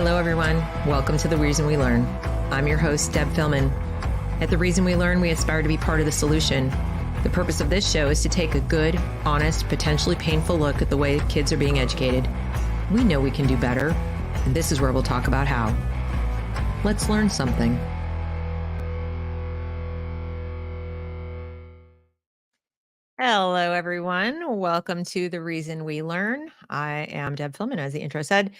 Hello, everyone. Welcome to The Reason We Learn. I'm your host, Deb Philman. At The Reason We Learn, we aspire to be part of the solution. The purpose of this show is to take a good, honest, potentially painful look at the way kids are being educated. We know we can do better, and this is where we'll talk about how. Let's learn something. Hello, everyone. Welcome to The Reason We Learn. I am Deb Philman, as the intro said.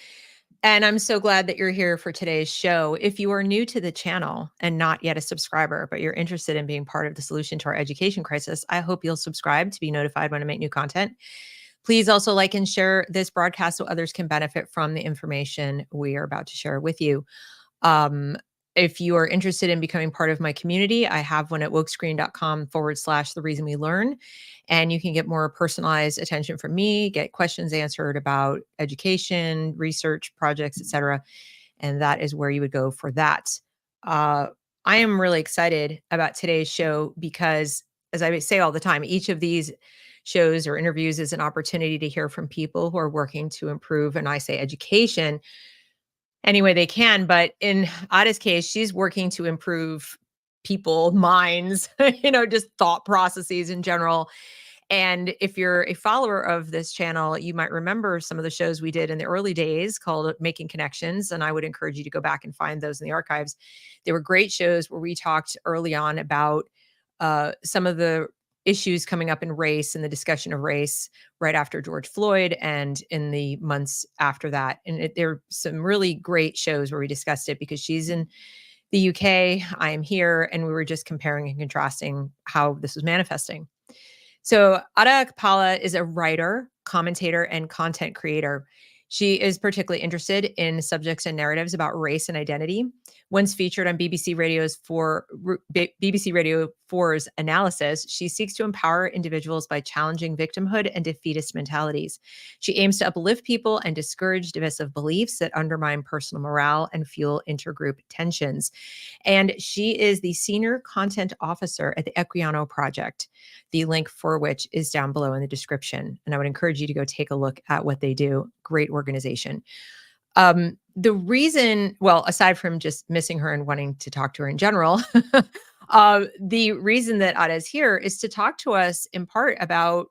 And I'm so glad that you're here for today's show. If you are new to the channel and not yet a subscriber, but you're interested in being part of the solution to our education crisis, I hope you'll subscribe to be notified when I make new content. Please also like and share this broadcast so others can benefit from the information we are about to share with you. If you are interested in becoming part of my community, I have one at wokescreen.com/the reason we learn. And you can get more personalized attention from me, get questions answered about education, research, projects, etc. And that is where you would go for that. I am really excited about today's show because, as I say all the time, each of these shows or interviews is an opportunity to hear from people who are working to improve, and I say education, any way they can. But in Ada's case, she's working to improve people, minds, just thought processes in general. And if you're a follower of this channel, you might remember some of the shows we did in the early days called Making Connections. And I would encourage you to go back and find those in the archives. They were great shows where we talked early on about some of the issues coming up in race and the discussion of race right after George Floyd and in the months after that. And there are some really great shows where we discussed it because she's in the UK, I am here, and we were just comparing and contrasting how this was manifesting. So Ada Akpala is a writer, commentator, and content creator. She is particularly interested in subjects and narratives about race and identity. Once featured on BBC Radio 4's Analysis, she seeks to empower individuals by challenging victimhood and defeatist mentalities. She aims to uplift people and discourage divisive beliefs that undermine personal morale and fuel intergroup tensions. And she is the Senior Content Officer at the Equiano Project, the link for which is down below in the description. And I would encourage you to go take a look at what they do. Great organization. The reason, well, aside from just missing her and wanting to talk to her in general, the reason that Ada is here is to talk to us in part about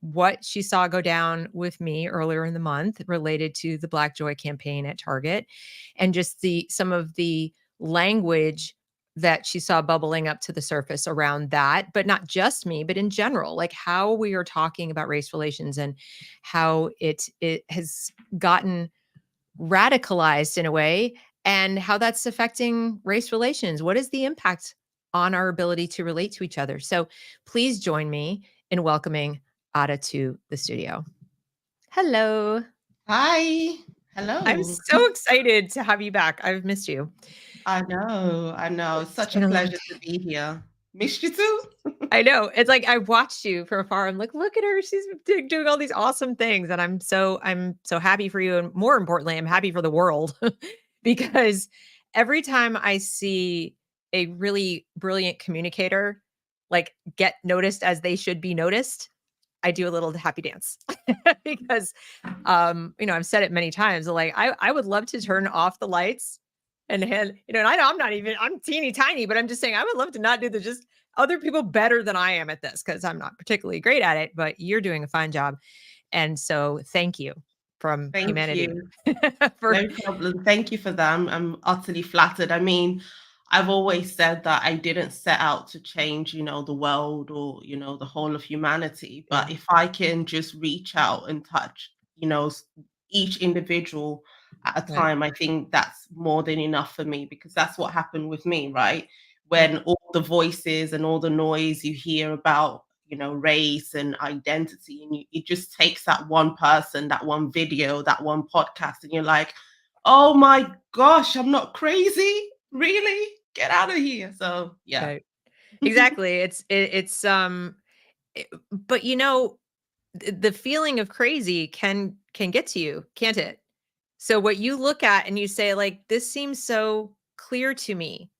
what she saw go down with me earlier in the month related to the Black Joy campaign at Target, and just some of the language that she saw bubbling up to the surface around that, but not just me, but in general, like how we are talking about race relations and how it has gotten radicalized in a way, and how that's affecting race relations. What is the impact on our ability to relate to each other? So please join me in welcoming Ada to the studio. Hello. Hi. Hello. I'm so excited to have you back. I've missed you. I know. It's such a pleasure to be here. Missed you too? I know. It's like I watched you from afar. I'm like, look at her. She's doing all these awesome things. And I'm so happy for you. And more importantly, I'm happy for the world because every time I see a really brilliant communicator like get noticed as they should be noticed, I do a little happy dance because, I've said it many times. Like I would love to turn off the lights and I'm teeny tiny, but I'm just saying I would love to not do just other people better than I am at this because I'm not particularly great at it, but you're doing a fine job. And so thank you from humanity. You. No problem. Thank you for that. I'm utterly flattered. I mean, I've always said that I didn't set out to change, the world or, the whole of humanity. But if I can just reach out and touch, each individual at a time, I think that's more than enough for me, because that's what happened with me, right? When all the voices and all the noise you hear about, race and identity, and it just takes that one person, that one video, that one podcast, and you're like, oh my gosh, I'm not crazy. Really? Get out of here. So yeah. Right. Exactly. But the feeling of crazy can get to you, can't it? So what you look at and you say, like, this seems so clear to me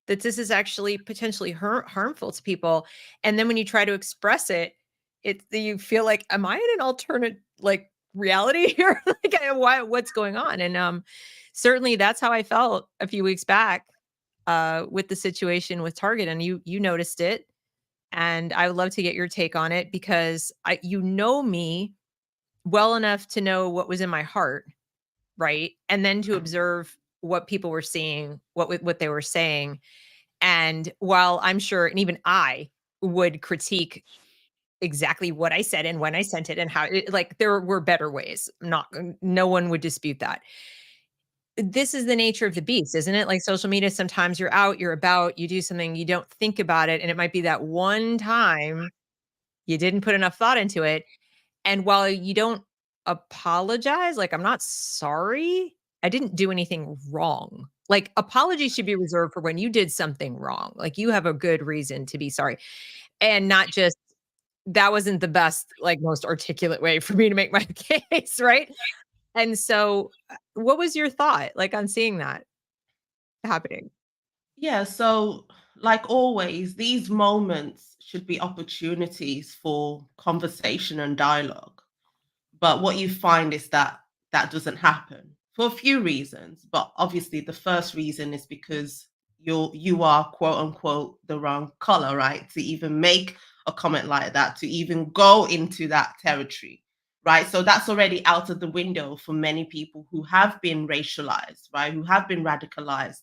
that this is actually potentially harmful to people. And then when you try to express it, you feel like, am I in an alternate like reality here? Like, what's going on? And certainly that's how I felt a few weeks back with the situation with Target. And you noticed it. And I would love to get your take on it because you know me well enough to know what was in my heart, right? And then to observe what people were seeing, what they were saying. And while I'm sure, and even I would critique exactly what I said and when I sent it and how it, like there were better ways. No one would dispute that. This is the nature of the beast, isn't it? Like social media, sometimes you're out, you're about, you do something, you don't think about it. And it might be that one time you didn't put enough thought into it. And while you don't apologize, like, I'm not sorry, I didn't do anything wrong. Like, apologies should be reserved for when you did something wrong. Like, you have a good reason to be sorry and not just that wasn't the best, like, most articulate way for me to make my case, right? And so, what was your thought, like, on seeing that happening? Yeah, so like always, these moments should be opportunities for conversation and dialogue. But what you find is that that doesn't happen for a few reasons. But obviously, the first reason is because you are quote unquote the wrong color, right? To even make a comment like that, to even go into that territory, right? So that's already out of the window for many people who have been racialized, right? Who have been radicalized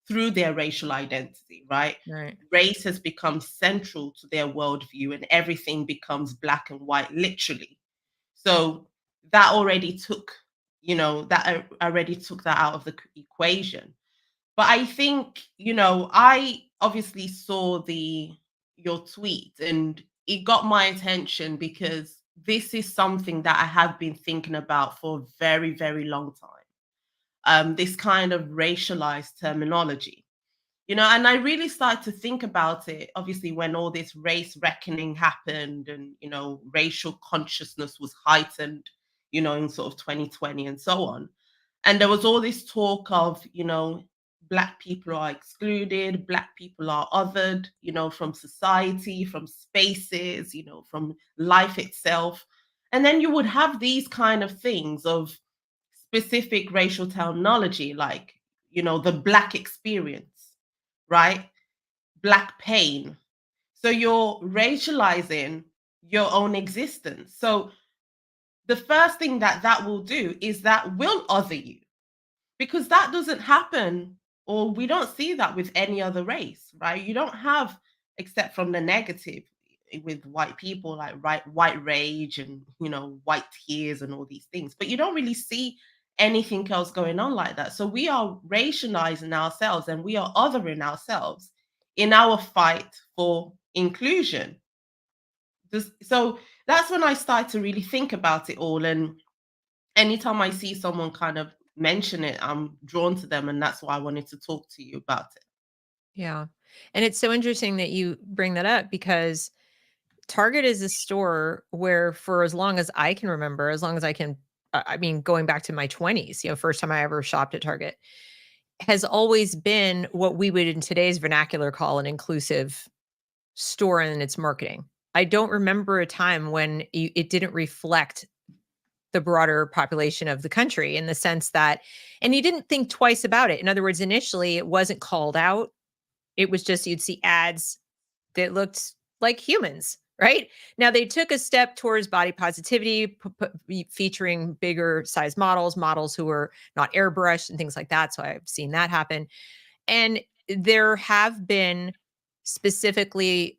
through their racial identity, right? Right. Race has become central to their worldview and everything becomes black and white, literally. So that already took, that already took that out of the equation. But I think, I obviously saw the your tweet and it got my attention because this is something that I have been thinking about for a very, very long time. This kind of racialized terminology. And I really started to think about it, obviously, when all this race reckoning happened and, racial consciousness was heightened, in sort of 2020 and so on. And there was all this talk of, Black people are excluded, Black people are othered, from society, from spaces, from life itself. And then you would have these kind of things of specific racial terminology, like, the Black experience, right? Black pain. So you're racializing your own existence. So the first thing that that will do is that will other you because that doesn't happen or we don't see that with any other race, right? You don't have, except from the negative with white people, like white rage and white tears and all these things, but you don't really see anything else going on like that. So we are racializing ourselves and we are othering ourselves in our fight for inclusion. So that's when I start to really think about it all. And anytime I see someone kind of mention it, I'm drawn to them. And that's why I wanted to talk to you about it. Yeah. And it's so interesting that you bring that up because Target is a store where for as long as I can remember, as long as I can, I mean, going back to my 20s, first time I ever shopped at Target, has always been what we would in today's vernacular call an inclusive store in its marketing. I don't remember a time when it didn't reflect the broader population of the country in the sense that, and you didn't think twice about it. In other words, initially it wasn't called out. It was just you'd see ads that looked like humans, right? Now they took a step towards body positivity, featuring bigger size models who were not airbrushed and things like that. So I've seen that happen. And there have been specifically,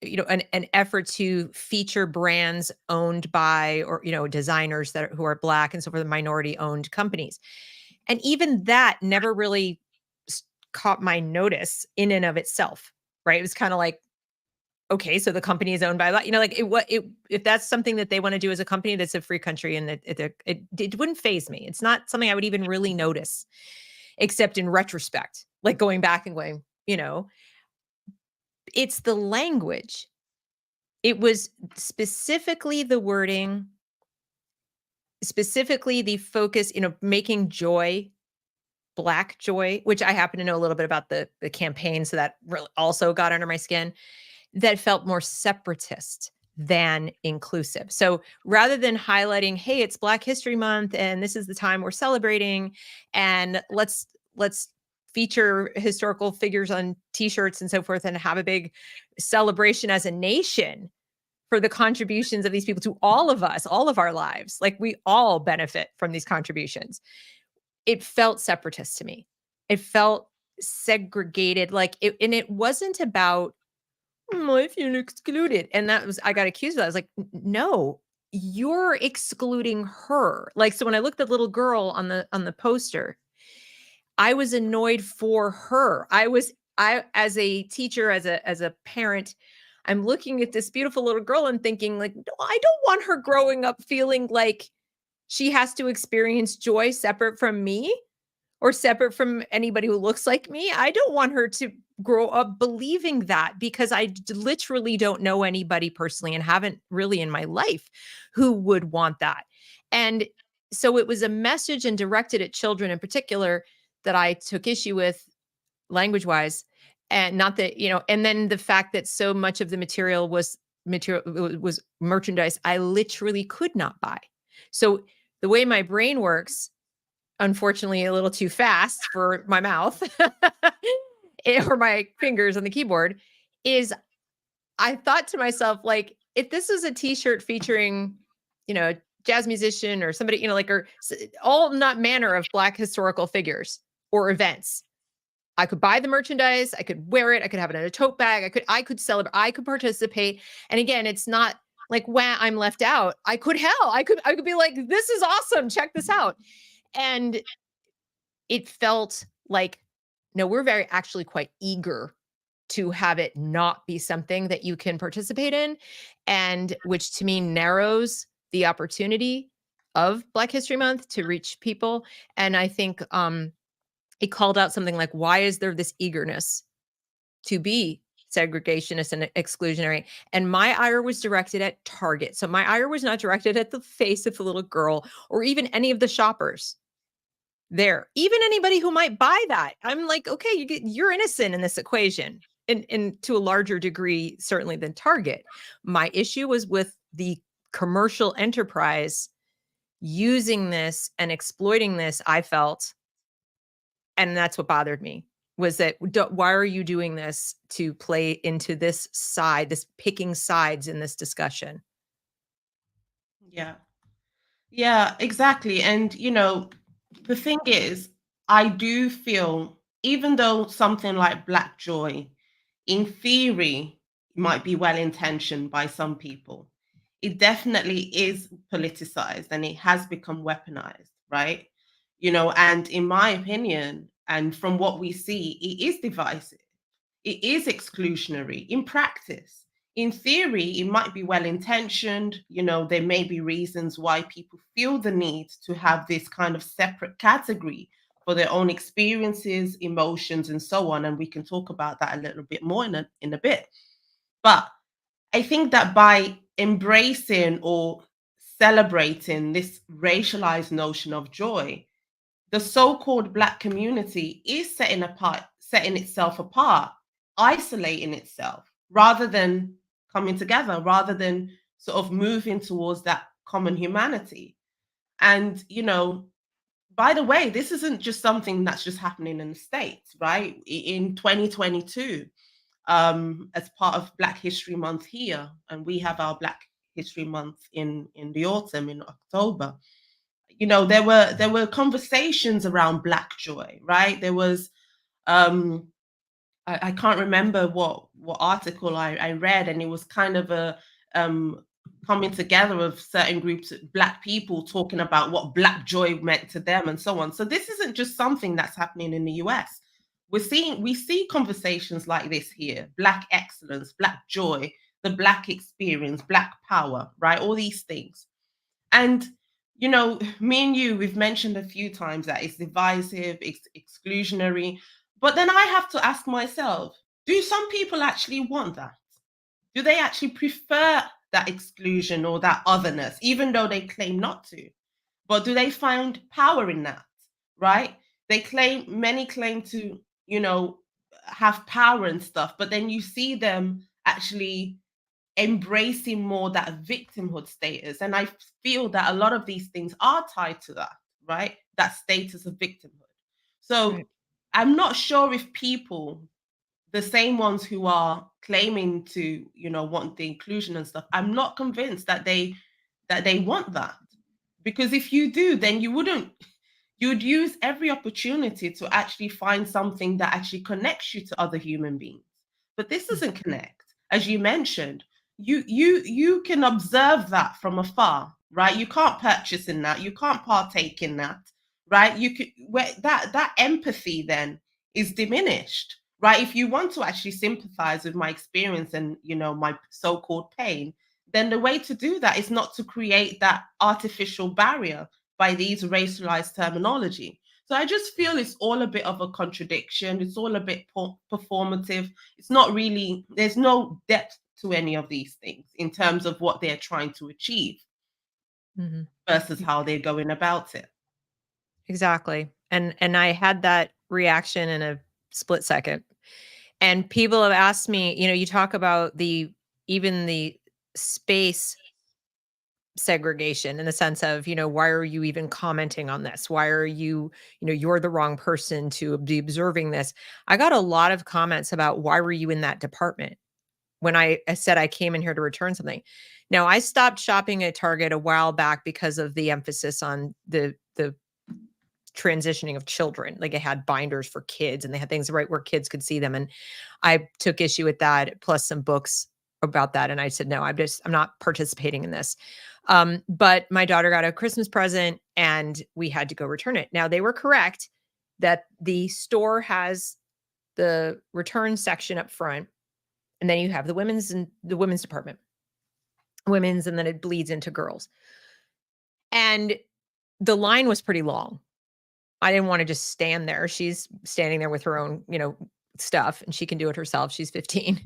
an effort to feature brands owned by or, designers who are Black and so forth, minority owned companies. And even that never really caught my notice in and of itself, right? It was kind of like, okay, so the company is owned by that, like if that's something that they want to do as a company, that's a free country, and it wouldn't phase me. It's not something I would even really notice, except in retrospect, like going back and going, it's the language. It was specifically the wording, specifically the focus, making joy Black joy, which I happen to know a little bit about the campaign, so that really also got under my skin. That felt more separatist than inclusive. So rather than highlighting, hey, it's Black History Month and this is the time we're celebrating, and let's feature historical figures on t-shirts and so forth and have a big celebration as a nation for the contributions of these people to all of us, all of our lives. Like, we all benefit from these contributions. It felt separatist to me. It felt segregated. And it wasn't about, I feel excluded. And that was, I got accused of that. I was like, no, you're excluding her. Like, so when I looked at the little girl on the poster, I was annoyed for her. I, as a teacher, as a parent, I'm looking at this beautiful little girl and thinking, like, no, I don't want her growing up feeling like she has to experience joy separate from me or separate from anybody who looks like me. I don't want her to grow up believing that, because I literally don't know anybody personally and haven't really in my life who would want that. And so it was a message and directed at children in particular that I took issue with, language wise. And not that, and then the fact that so much of the material was merchandise I literally could not buy. So the way my brain works, unfortunately a little too fast for my mouth or my fingers on the keyboard, is I thought to myself, like, if this is a t-shirt featuring, jazz musician or somebody, or all not manner of Black historical figures or events, I could buy the merchandise, I could wear it, I could have it in a tote bag, I could celebrate, I could participate. And again, it's not like, wow, I'm left out. I could be like, this is awesome, check this out. And it felt like, no, we're very actually quite eager to have it not be something that you can participate in, and which to me narrows the opportunity of Black History Month to reach people. And I think it called out something like, why is there this eagerness to be segregationist and exclusionary? And my ire was directed at Target. So my ire was not directed at the face of the little girl or even any of the shoppers there, even anybody who might buy that. I'm like, okay, you're innocent in this equation, and to a larger degree, certainly than Target. My issue was with the commercial enterprise using this and exploiting this, I felt. And that's what bothered me, was that why are you doing this to play into this side, this picking sides in this discussion? Yeah. Yeah, exactly. And, the thing is, I do feel, even though something like Black Joy, in theory, might be well intentioned by some people, it definitely is politicized and it has become weaponized, right? And in my opinion, and from what we see, it is divisive. It is exclusionary in practice. In theory, it might be well intentioned. There may be reasons why people feel the need to have this kind of separate category for their own experiences, emotions, and so on. And we can talk about that a little bit more in a bit. But I think that by embracing or celebrating this racialized notion of joy, the so-called Black community is setting itself apart, isolating itself, rather than coming together, rather than sort of moving towards that common humanity. And, by the way, this isn't just something that's just happening in the States, right? In 2022, as part of Black History Month here, and we have our Black History Month in the autumn, in October. There were conversations around Black joy, right? There was I can't remember what article I read, and it was kind of a coming together of certain groups of Black people talking about what Black joy meant to them and so on. So this isn't just something that's happening in the US. We see conversations like this here: Black excellence, Black joy, the Black experience, Black power, right? All these things. And me and you, we've mentioned a few times that it's divisive, it's exclusionary. But then I have to ask myself, do some people actually want that? Do they actually prefer that exclusion or that otherness, even though they claim not to? But do they find power in that? Right? Many claim to, have power and stuff, but then you see them actually embracing more that victimhood status. And I feel that a lot of these things are tied to that, right? That status of victimhood. So Right. I'm not sure if people, the same ones who are claiming to, want the inclusion and stuff, I'm not convinced that they want that. Because if you do, then you'd use every opportunity to actually find something that actually connects you to other human beings. But this doesn't connect. As you mentioned, you can observe that from afar, right? You can't purchase in that, you can't partake in that, right? You could, where that empathy then is diminished, right? If you want to actually sympathize with my experience and my so-called pain, then the way to do that is not to create that artificial barrier by these racialized terminology. So I just feel it's all a bit of a contradiction. It's all a bit performative. It's not really, there's no depth to any of these things in terms of what they're trying to achieve versus how they're going about it. Exactly. And I had that reaction in a split second. And people have asked me, you talk about even the space segregation in the sense of, why are you even commenting on this? Why are you're the wrong person to be observing this. I got a lot of comments about why were you in that department when I said I came in here to return something. Now, I stopped shopping at Target a while back because of the emphasis on the transitioning of children. Like, it had binders for kids and they had things right where kids could see them. And I took issue with that, plus some books about that. And I said, no, I'm not participating in this. But my daughter got a Christmas present and we had to go return it. Now, they were correct that the store has the return section up front, and then you have the women's department, women's, and then it bleeds into girls. And the line was pretty long. I didn't want to just stand there. She's standing there with her own, stuff, and she can do it herself. She's 15.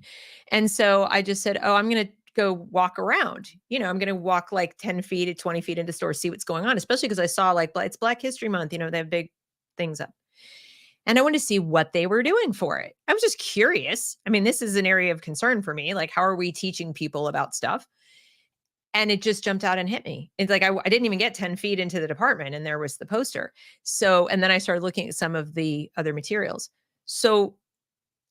And so I just said, oh, I'm going to go walk around. I'm going to walk like 10 feet to 20 feet into store, see what's going on, especially because I saw like it's Black History Month, they have big things up. And I wanted to see what they were doing for it. I was just curious. I mean, this is an area of concern for me. Like, how are we teaching people about stuff? And it just jumped out and hit me. It's like, I didn't even get 10 feet into the department and there was the poster. So, and then I started looking at some of the other materials. So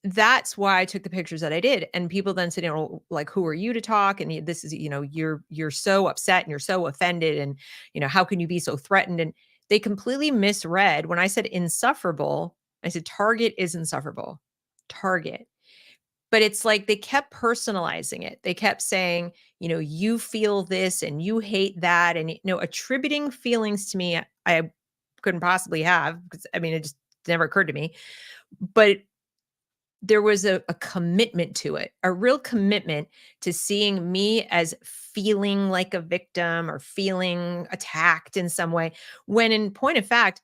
that's why I took the pictures that I did. And people then said, like, who are you to talk? And this is, you're so upset and you're so offended. And, how can you be so threatened? And they completely misread when I said insufferable. I said, Target is insufferable. Target. But it's like they kept personalizing it. They kept saying, you feel this and you hate that. And, attributing feelings to me, I couldn't possibly have, because it just never occurred to me. But there was a commitment to it, a real commitment to seeing me as feeling like a victim or feeling attacked in some way. When in point of fact,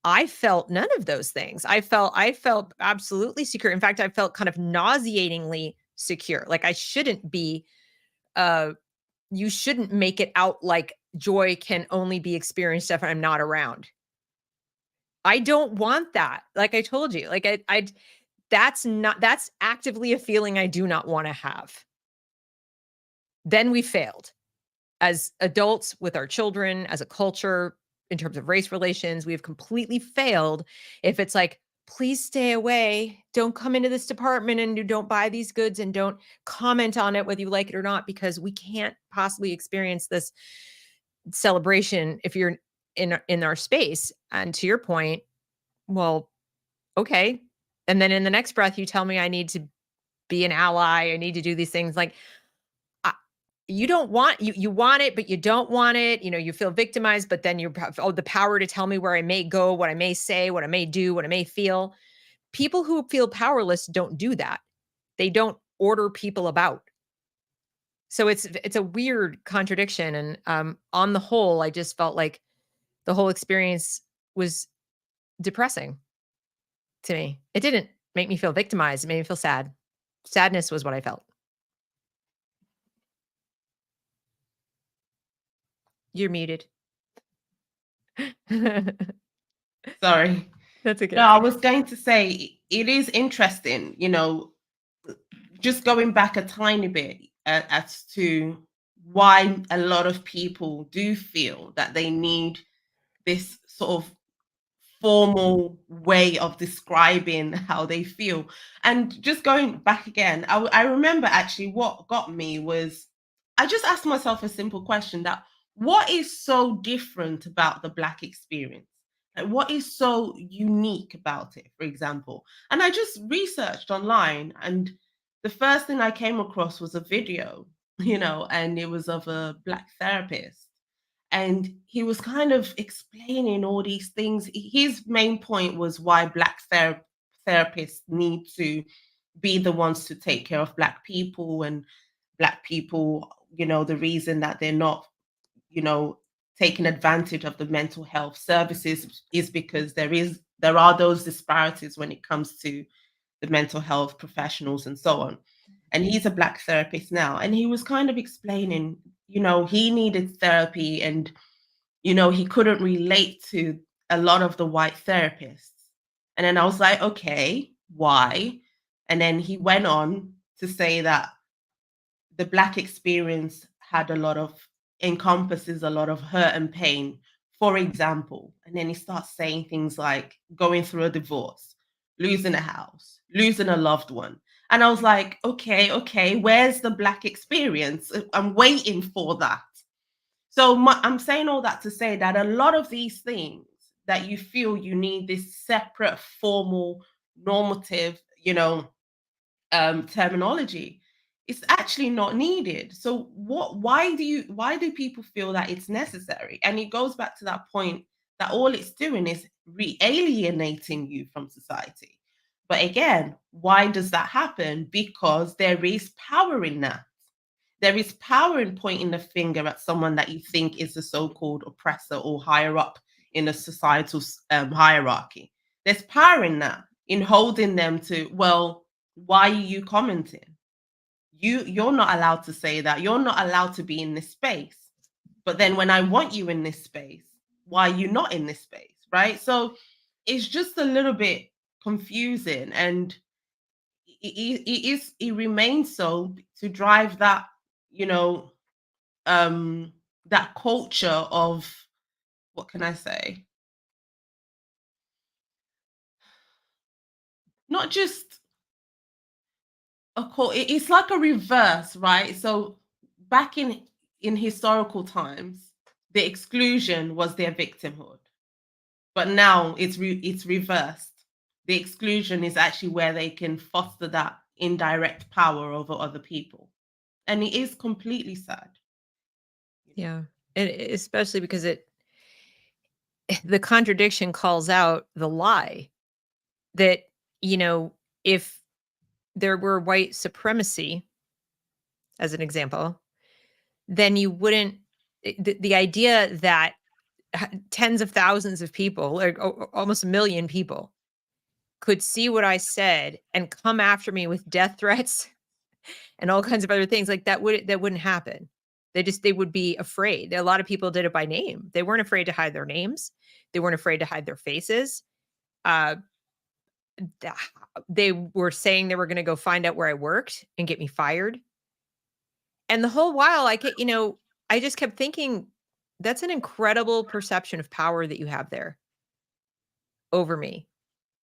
I felt none of those things. I felt absolutely secure. In fact, I felt kind of nauseatingly secure. Like, I shouldn't be, you shouldn't make it out like joy can only be experienced if I'm not around. I don't want that. Like I told you, like that's actively a feeling I do not want to have. Then we failed as adults with our children, as a culture, in terms of race relations. We have completely failed if it's like, please stay away. Don't come into this department and you don't buy these goods and don't comment on it, whether you like it or not, because we can't possibly experience this celebration if you're in our space. And to your point, well, okay. And then in the next breath, you tell me I need to be an ally. I need to do these things. Like, you don't want, you want it, but you don't want it. You feel victimized, but then you have the power to tell me where I may go, what I may say, what I may do, what I may feel. People who feel powerless don't do that. They don't order people about. So it's a weird contradiction. And on the whole, I just felt like the whole experience was depressing to me. It didn't make me feel victimized. It made me feel sad. Sadness was what I felt. You're muted. Sorry. That's okay. No, I was going to say it is interesting, just going back a tiny bit. as to why a lot of people do feel that they need this sort of formal way of describing how they feel. And just going back again, I remember actually what got me was I just asked myself a simple question, that what is so different about the Black experience? Like, what is so unique about it, for example? And I just researched online, and the first thing I came across was a video, and it was of a Black therapist, and he was kind of explaining all these things. His main point was why Black therapists need to be the ones to take care of Black people, and Black people, the reason that they're not, you know, taking advantage of the mental health services is because there are those disparities when it comes to the mental health professionals and so on. And he's a Black therapist now, and he was kind of explaining, he needed therapy, and he couldn't relate to a lot of the white therapists. And then I was like, okay, why? And then he went on to say that the Black experience encompasses a lot of hurt and pain, for example. And then he starts saying things like going through a divorce, losing a house, losing a loved one. And I was like, okay, where's the Black experience? I'm waiting for that. So I'm saying all that to say that a lot of these things that you feel you need this separate, formal, normative, terminology, it's actually not needed. So why do people feel that it's necessary? And it goes back to that point that all it's doing is re-alienating you from society. But again, why does that happen? Because there is power in that. There is power in pointing the finger at someone that you think is the so-called oppressor or higher up in a societal hierarchy. There's power in that, in holding them to, well, why are you commenting? You're not allowed to say that. You're not allowed to be in this space. But then when I want you in this space, why are you not in this space? Right? So it's just a little bit confusing, and it remains so to drive that, that culture of, what can I say? Not just it's like a reverse, right? So back in historical times, the exclusion was their victimhood, but now it's reversed. The exclusion is actually where they can foster that indirect power over other people, and it is completely sad. Yeah, and especially because the contradiction calls out the lie that, if there were white supremacy, as an example, then you wouldn't the idea that tens of thousands of people, like almost a million people, could see what I said and come after me with death threats and all kinds of other things, like that wouldn't happen. They would be afraid. A lot of people did it by name. They weren't afraid to hide their names. They weren't afraid to hide their faces. Uh, they were saying they were going to go find out where I worked and get me fired. And the whole while I just kept thinking, that's an incredible perception of power that you have there over me.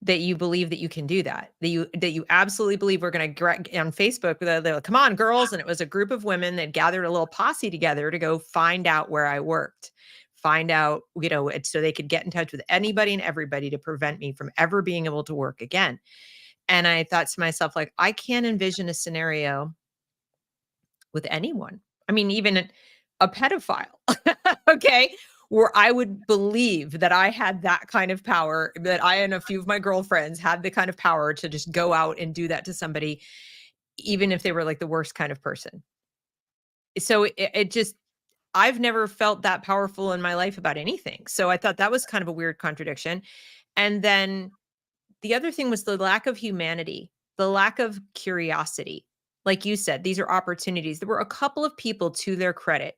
That you believe that you can do that. That you absolutely believe we're going to on Facebook. They're come on, girls, and it was a group of women that gathered a little posse together to go find out where I worked, find out, so they could get in touch with anybody and everybody to prevent me from ever being able to work again. And I thought to myself, like, I can't envision a scenario with anyone. I mean, even a pedophile, okay, where I would believe that I had that kind of power, that I and a few of my girlfriends had the kind of power to just go out and do that to somebody, even if they were like the worst kind of person. So it just, I've never felt that powerful in my life about anything. So I thought that was kind of a weird contradiction. And then the other thing was the lack of humanity, the lack of curiosity. Like you said, these are opportunities. There were a couple of people, to their credit,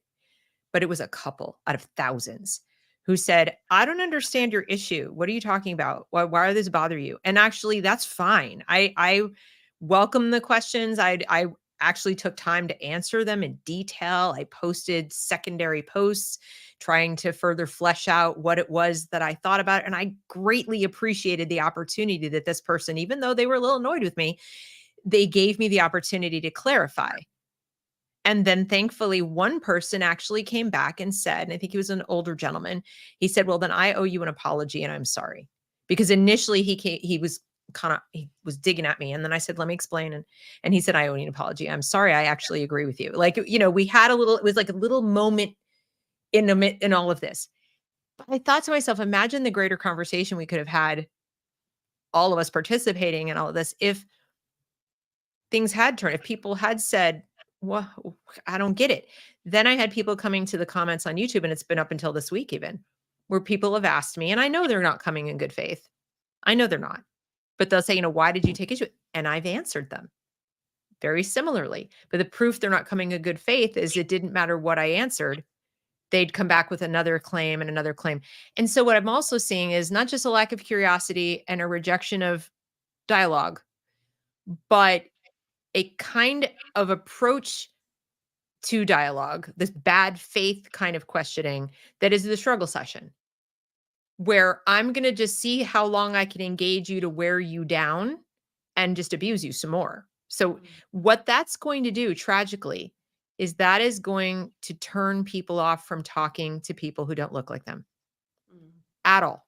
but it was a couple out of thousands, who said, I don't understand your issue. What are you talking about? Why does this bother you? And actually, that's fine. I welcome the questions. actually took time to answer them in detail. I posted secondary posts trying to further flesh out what it was that I thought about. And I greatly appreciated the opportunity that this person, even though they were a little annoyed with me, they gave me the opportunity to clarify. And then thankfully, one person actually came back and said, and I think he was an older gentleman, he said, well, then I owe you an apology and I'm sorry. Because initially he was digging at me. And then I said, let me explain. And he said, I owe you an apology. I'm sorry. I actually agree with you. Like, we had it was like a little moment in all of this. But I thought to myself, imagine the greater conversation we could have had, all of us participating in all of this, if things had turned, if people had said, well, I don't get it. Then I had people coming to the comments on YouTube, and it's been up until this week even, where people have asked me, and I know they're not coming in good faith. I know they're not. But they'll say, why did you take issue? And I've answered them very similarly. But the proof they're not coming in good faith is it didn't matter what I answered. They'd come back with another claim and another claim. And so what I'm also seeing is not just a lack of curiosity and a rejection of dialogue, but a kind of approach to dialogue, this bad faith kind of questioning that is the struggle session, where I'm going to just see how long I can engage you to wear you down and just abuse you some more. So what that's going to do, tragically, is that is going to turn people off from talking to people who don't look like them at all.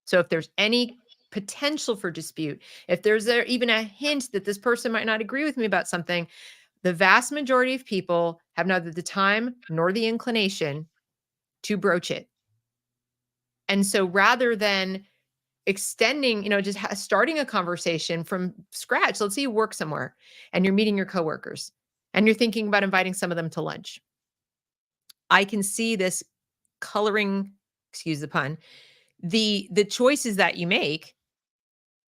So if there's any potential for dispute, if there's even a hint that this person might not agree with me about something, the vast majority of people have neither the time nor the inclination to broach it. And so rather than extending, just starting a conversation from scratch, let's say you work somewhere and you're meeting your coworkers and you're thinking about inviting some of them to lunch. I can see this coloring, excuse the pun, the choices that you make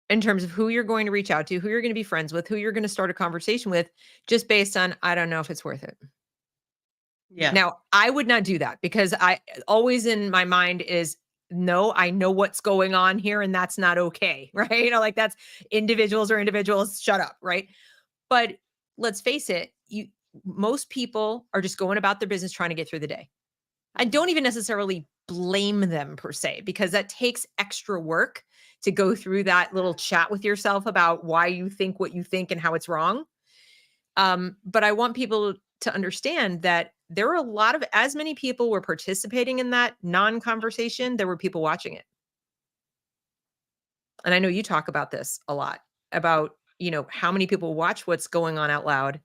in terms of who you're going to reach out to, who you're going to be friends with, who you're going to start a conversation with, just based on, I don't know if it's worth it. Yeah. Now, I would not do that, because I always in my mind is, no, I know what's going on here and that's not okay, right? Like, that's individuals, shut up, right? But let's face it, most people are just going about their business trying to get through the day. I don't even necessarily blame them per se, because that takes extra work to go through that little chat with yourself about why you think what you think and how it's wrong. But I want people to understand that there were as many people were participating in that non-conversation, there were people watching it. And I know you talk about this a lot, about, how many people watch what's going on out loud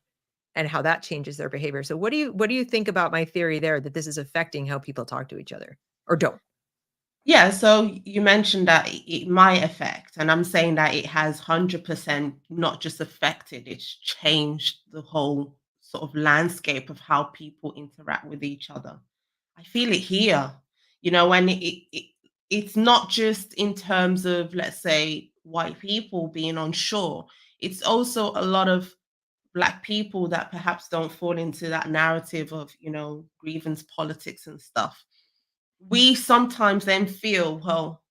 and how that changes their behavior. So what do you think about my theory there, that this is affecting how people talk to each other or don't? Yeah, so you mentioned that it might affect, and I'm saying that it has 100% not just affected, it's changed the whole sort of landscape of how people interact with each other. I feel it here, and it's not just in terms of, let's say, white people being unsure. It's also a lot of Black people that perhaps don't fall into that narrative of, grievance politics and stuff. We sometimes then feel, well,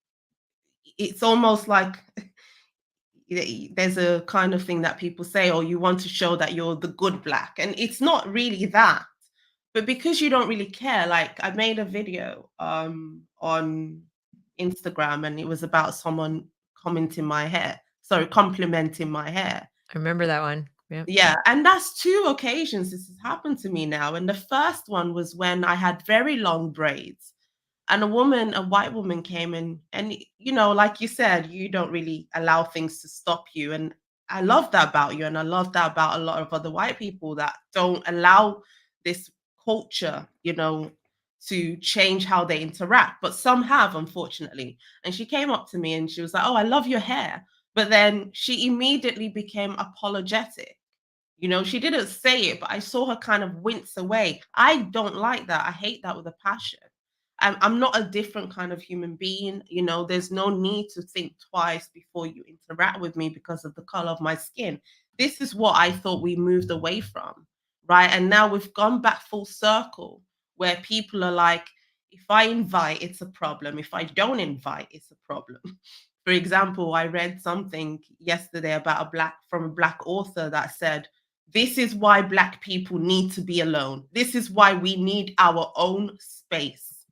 it's almost like there's a kind of thing that people say, oh, you want to show that you're the good Black. And it's not really that. But because you don't really care, like, I made a video on Instagram, and it was about someone complimenting my hair. I remember that one. Yeah. Yeah, and that's 2 occasions this has happened to me now. And the first one was when I had very long braids. And a white woman came in, and, like you said, you don't really allow things to stop you. And I love that about you. And I love that about a lot of other white people that don't allow this culture, to change how they interact. But some have, unfortunately. And she came up to me and she was like, oh, I love your hair. But then she immediately became apologetic. She didn't say it, but I saw her kind of wince away. I don't like that. I hate that with a passion. I'm not a different kind of human being. There's no need to think twice before you interact with me because of the color of my skin. This is what I thought we moved away from, right? And now we've gone back full circle, where people are like, if I invite, it's a problem. If I don't invite, it's a problem. For example, I read something yesterday about from a Black author that said, This is why Black people need to be alone. This is why we need our own space.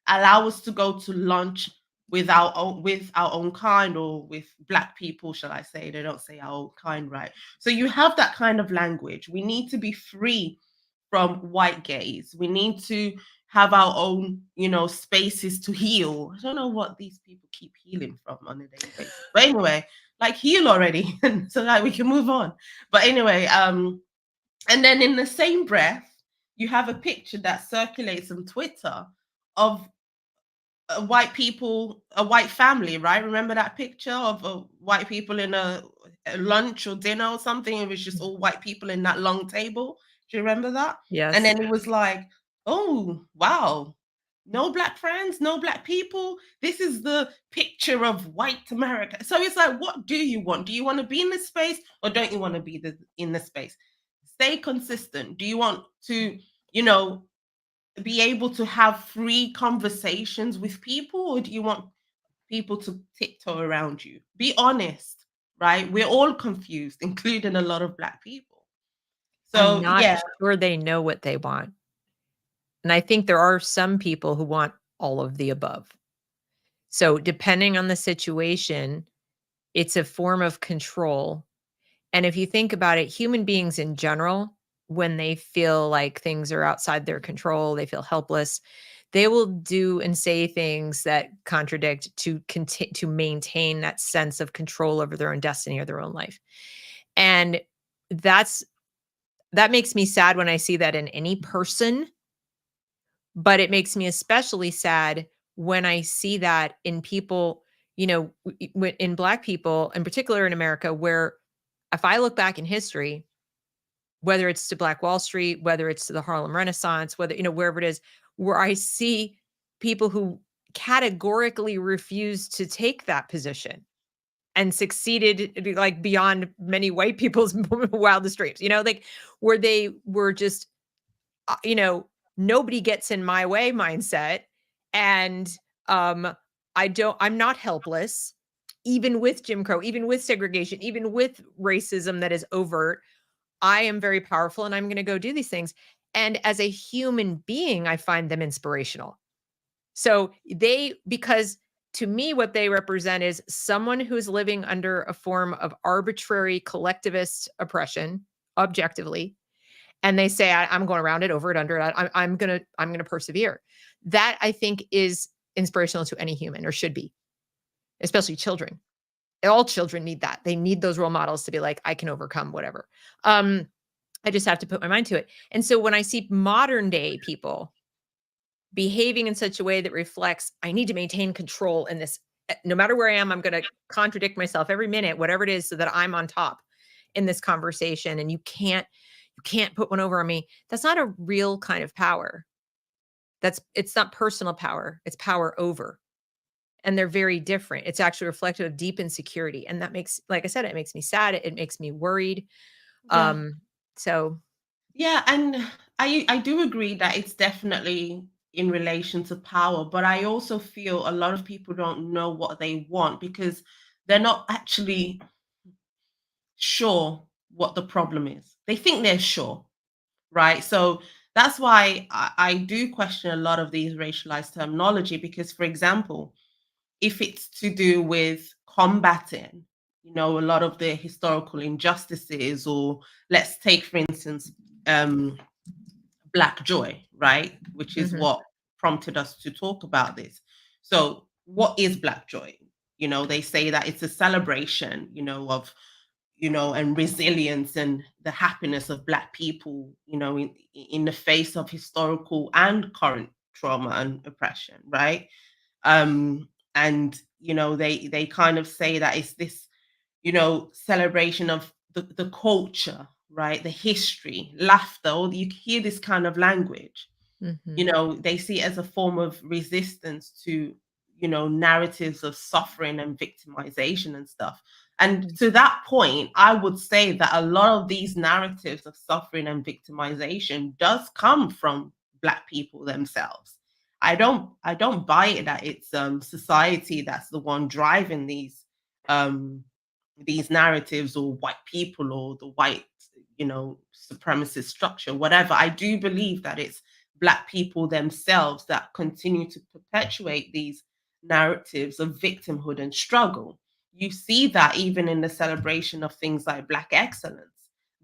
Allow us to go to lunch with our own kind, or with Black people, shall I say. They don't say our own kind, right? So you have that kind of language. We need to be free from white gaze. We need to have our own, spaces to heal. I don't know what these people keep healing from on a daily basis. But anyway, like, heal already so that we can move on. But anyway, and then in the same breath, you have a picture that circulates on Twitter of white people, a white family, right? Remember that picture of white people in a lunch or dinner or something? It was just all white people in that long table. Do you remember that? Yes. And then it was like, oh, wow. No Black friends, no Black people. This is the picture of white America. So it's like, what do you want? Do you want to be in this space, or don't you want to be in this space? Stay consistent. Do you want to, be able to have free conversations with people, or do you want people to tiptoe around you? Be honest, right? We're all confused, including a lot of Black people. So I'm not yeah, sure they know what they want. And I think there are some people who want all of the above. So depending on the situation, it's a form of control. And if you think about it, human beings in general, when they feel like things are outside their control, they feel helpless, they will do and say things that contradict to maintain that sense of control over their own destiny or their own life. And that makes me sad when I see that in any person, but it makes me especially sad when I see that in people, in Black people, in particular in America, where if I look back in history, whether it's to Black Wall Street, whether it's to the Harlem Renaissance, whether, wherever it is, where I see people who categorically refused to take that position and succeeded like beyond many white people's wildest dreams, like where they were just, nobody gets in my way mindset. And I'm not helpless, even with Jim Crow, even with segregation, even with racism that is overt. I am very powerful and I'm going to go do these things. And as a human being, I find them inspirational. So because to me, what they represent is someone who's living under a form of arbitrary collectivist oppression, objectively. And they say, I'm going around it, over it, under it. I'm going to persevere. That, I think, is inspirational to any human, or should be, especially children. All children need that. They need those role models to be like, I can overcome whatever. I just have to put my mind to it. And so when I see modern day people behaving in such a way that reflects, I need to maintain control in this, no matter where I am, I'm going to contradict myself every minute, whatever it is, so that I'm on top in this conversation. And you can't put one over on me. That's not a real kind of power. It's not personal power. It's power over. And they're very different. It's actually reflective of deep insecurity. And that makes, like I said, it makes me sad. It makes me worried. yeah. So Yeah, and I do agree that it's definitely in relation to power, but I also feel a lot of people don't know what they want because they're not actually sure what the problem is. They think they're sure, right? So that's why I do question a lot of these racialized terminology because, for example, if it's to do with combating, a lot of the historical injustices, or let's take, for instance, Black joy, right? Which is what prompted us to talk about this. So, what is Black joy? They say that it's a celebration, of and resilience and the happiness of Black people, in the face of historical and current trauma and oppression, right? And they kind of say that it's this, celebration of the culture, right? The history, laughter, or you hear this kind of language. They see it as a form of resistance to, narratives of suffering and victimization and stuff. And to that point, I would say that a lot of these narratives of suffering and victimization does come from Black people themselves. I don't buy it that it's society that's the one driving these narratives, or white people, or the white supremacist structure, whatever. I do believe that it's Black people themselves that continue to perpetuate these narratives of victimhood and struggle. You see that even in the celebration of things like Black excellence,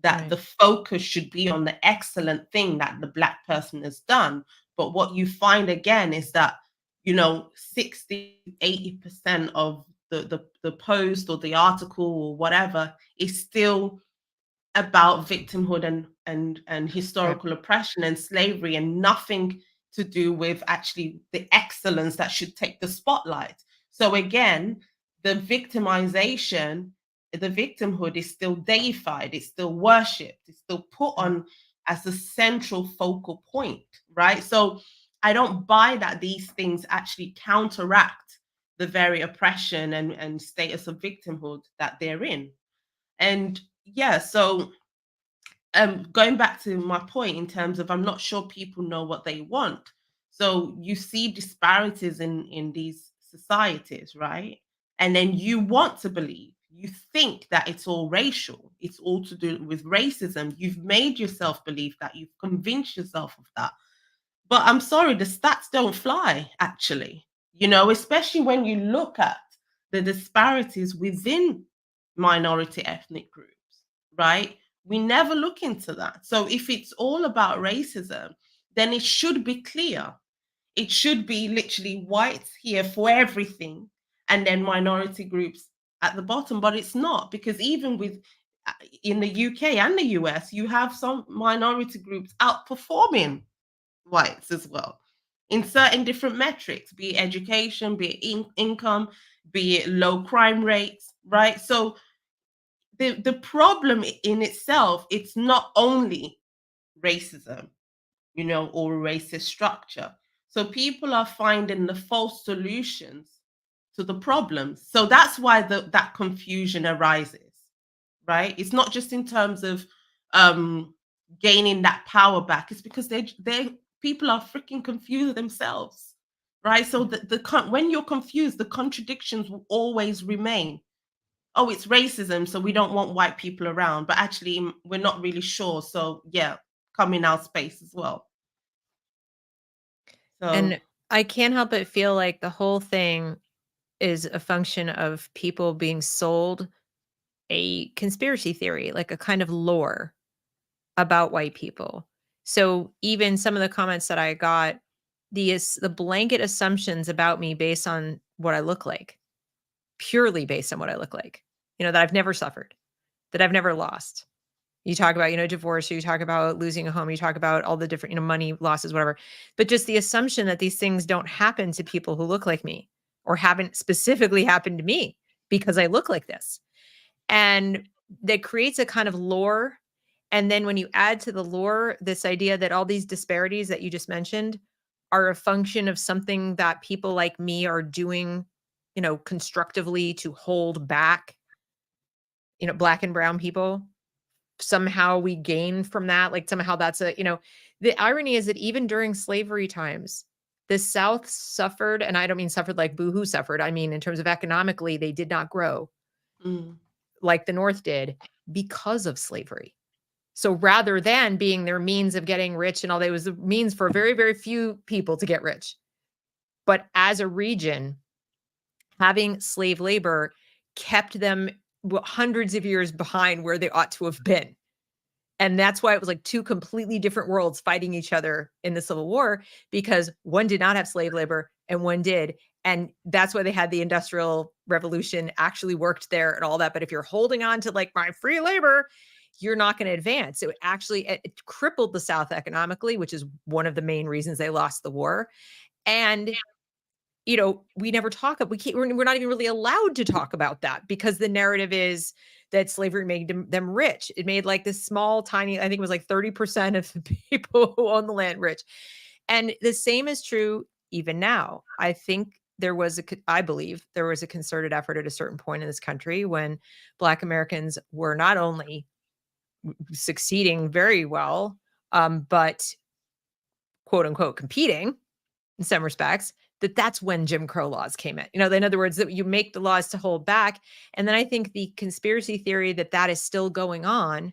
that the focus should be on the excellent thing that the Black person has done. But what you find again is that 60-80% of the post or the article or whatever is still about victimhood and historical oppression and slavery, and nothing to do with actually the excellence that should take the spotlight. So again, the victimization, the victimhood is still deified, it's still worshipped, it's still put on as a central focal point, right? So I don't buy that these things actually counteract the very oppression and status of victimhood that they're in. And yeah, so going back to my point in terms of I'm not sure people know what they want. So you see disparities in these societies, right? And then you want to believe, you think that it's all racial, it's all to do with racism. You've made yourself believe that, you've convinced yourself of that. But I'm sorry, the stats don't fly, actually, especially when you look at the disparities within minority ethnic groups, right? We never look into that. So if it's all about racism, then it should be clear. It should be literally whites here for everything and then minority groups at the bottom. But it's not, because even with in the UK and the US, you have some minority groups outperforming whites as well in certain different metrics, be it education, be it income, be it low crime rates, right? So the problem in itself, it's not only racism, or racist structure. So people are finding the false solutions to the problems. So that's why that confusion arises, right? It's not just in terms of gaining that power back. It's because they people are freaking confused themselves, right? So when you're confused, the contradictions will always remain. Oh, it's racism, so we don't want white people around, but actually we're not really sure. So yeah, come in our space as well. So And I can't help but feel like the whole thing is a function of people being sold a conspiracy theory, like a kind of lore about white people. So even some of the comments that I got, the blanket assumptions about me based on what I look like, purely based on what I look like, that I've never suffered, that I've never lost. You talk about, divorce, or you talk about losing a home, you talk about all the different, money losses, whatever. But just the assumption that these things don't happen to people who look like me, or haven't specifically happened to me because I look like this. And that creates a kind of lore. And then when you add to the lore this idea that all these disparities that you just mentioned are a function of something that people like me are doing, constructively to hold back, Black and brown people. Somehow we gain from that. Like somehow that's the irony is that even during slavery times, the South suffered, and I don't mean suffered like boohoo suffered. I mean, in terms of economically, they did not grow like the North did because of slavery. So rather than being their means of getting rich and all that, was the means for very, very few people to get rich. But as a region, having slave labor kept them hundreds of years behind where they ought to have been. And that's why it was like two completely different worlds fighting each other in the Civil War, because one did not have slave labor and one did. And that's why they had the Industrial Revolution actually worked there and all that. But if you're holding on to like my free labor, you're not going to advance. So it crippled the South economically, which is one of the main reasons they lost the war. And we never talk about, we're not even really allowed to talk about that, because the narrative is that slavery made them rich. It made like this small, tiny, I think it was like 30% of the people who own the land rich. And the same is true even now. I believe there was a concerted effort at a certain point in this country when Black Americans were not only succeeding very well, but quote unquote competing in some respects, that's when Jim Crow laws came in. In other words, that you make the laws to hold back. And then I think the conspiracy theory that is still going on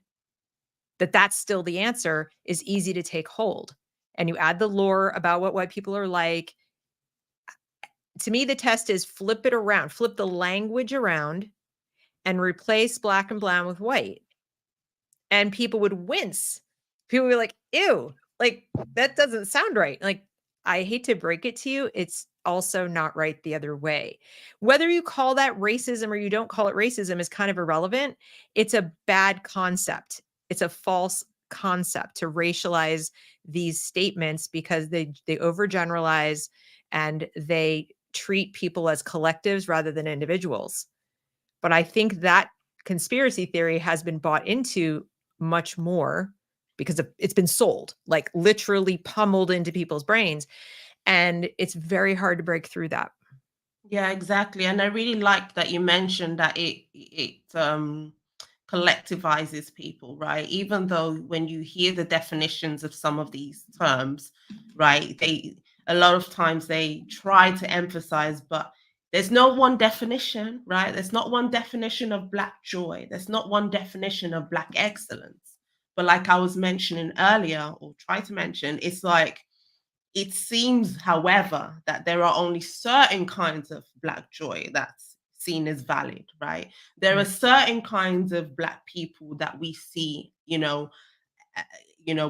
that's still the answer is easy to take hold. And you add the lore about what white people are like. To me, the test is flip it around, flip the language around and replace black and brown with white. And people would wince. People would be like, ew, like that doesn't sound right. Like, I hate to break it to you, it's also not right the other way. Whether you call that racism or you don't call it racism is kind of irrelevant. It's a bad concept. It's a false concept to racialize these statements because they overgeneralize and they treat people as collectives rather than individuals. But I think that conspiracy theory has been bought into much more because it's been sold, like literally pummeled into people's brains. And it's very hard to break through that. Yeah, exactly. And I really like that you mentioned that it collectivizes people, right? Even though when you hear the definitions of some of these terms, right, they a lot of times they try to emphasize, but there's no one definition, right? There's not one definition of Black joy. There's not one definition of Black excellence. But like I was mentioning earlier, or try to mention, it's like it seems, however, that there are only certain kinds of Black joy that's seen as valid, right? There are certain kinds of Black people that we see,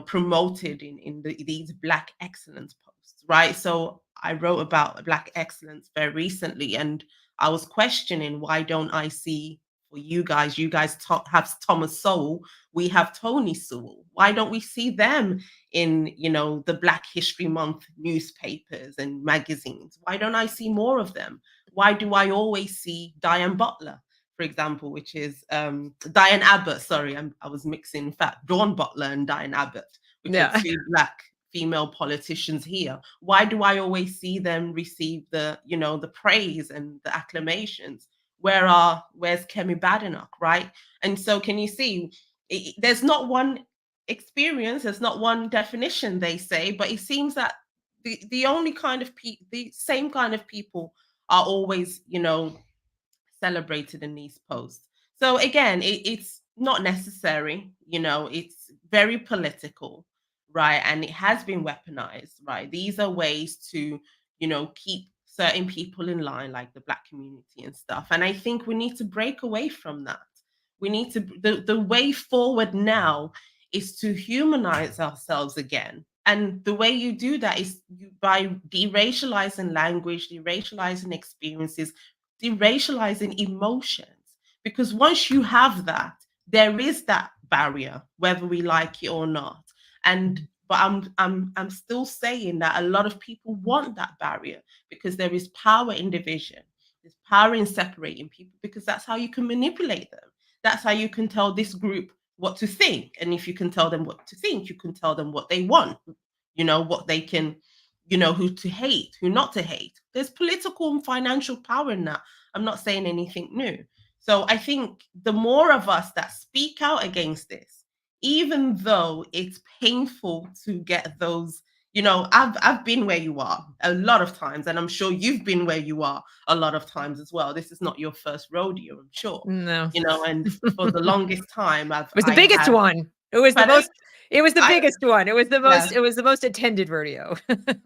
promoted in these Black excellence posts, right? So I wrote about Black excellence very recently, and I was questioning, why don't I see, for you guys have Thomas Sowell, we have Tony Sewell. Why don't we see them in, the Black History Month newspapers and magazines? Why don't I see more of them? Why do I always see Diane Butler, for example, which is Diane Abbott? Sorry, I was mixing, in fact, Dawn Butler and Diane Abbott, which are two Black female politicians here. Why do I always see them receive the praise and the acclamations? Where's Kemi Badenoch, right? And so can you see, there's not one experience, there's not one definition, they say, but it seems that the only kind of the same kind of people are always, celebrated in these posts. So again, it's not necessary, it's very political, right? And it has been weaponized, right? These are ways to, keep certain people in line, like the Black community and stuff. And I think we need to break away from that. We need to, the way forward now is to humanize ourselves again. And the way you do that is by deracializing language, deracializing experiences, deracializing emotions. Because once you have that, there is that barrier, whether we like it or not. But I'm still saying that a lot of people want that barrier because there is power in division. There's power in separating people because that's how you can manipulate them. That's how you can tell this group what to think. And if you can tell them what to think, you can tell them what they want, what they can, who to hate, who not to hate. There's political and financial power in that. I'm not saying anything new. So I think the more of us that speak out against this, even though it's painful to get those, I've been where you are a lot of times, and I'm sure you've been where you are a lot of times as well. This is not your first rodeo, I'm sure. No. And for the longest time, it was the biggest one. It was the most. It was the biggest one. It was the most. Yeah. It was the most attended rodeo.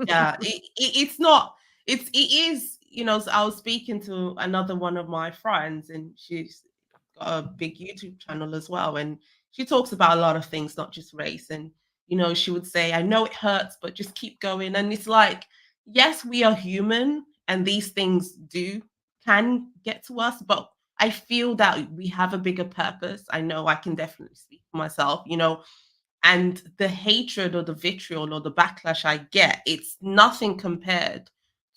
Yeah, it's not. It is. So I was speaking to another one of my friends, and she's got a big YouTube channel as well, and she talks about a lot of things, not just race. And she would say, "I know it hurts, but just keep going." And it's like, yes, we are human, and these things can get to us, but I feel that we have a bigger purpose. I know I can definitely speak for myself, and the hatred or the vitriol or the backlash I get, it's nothing compared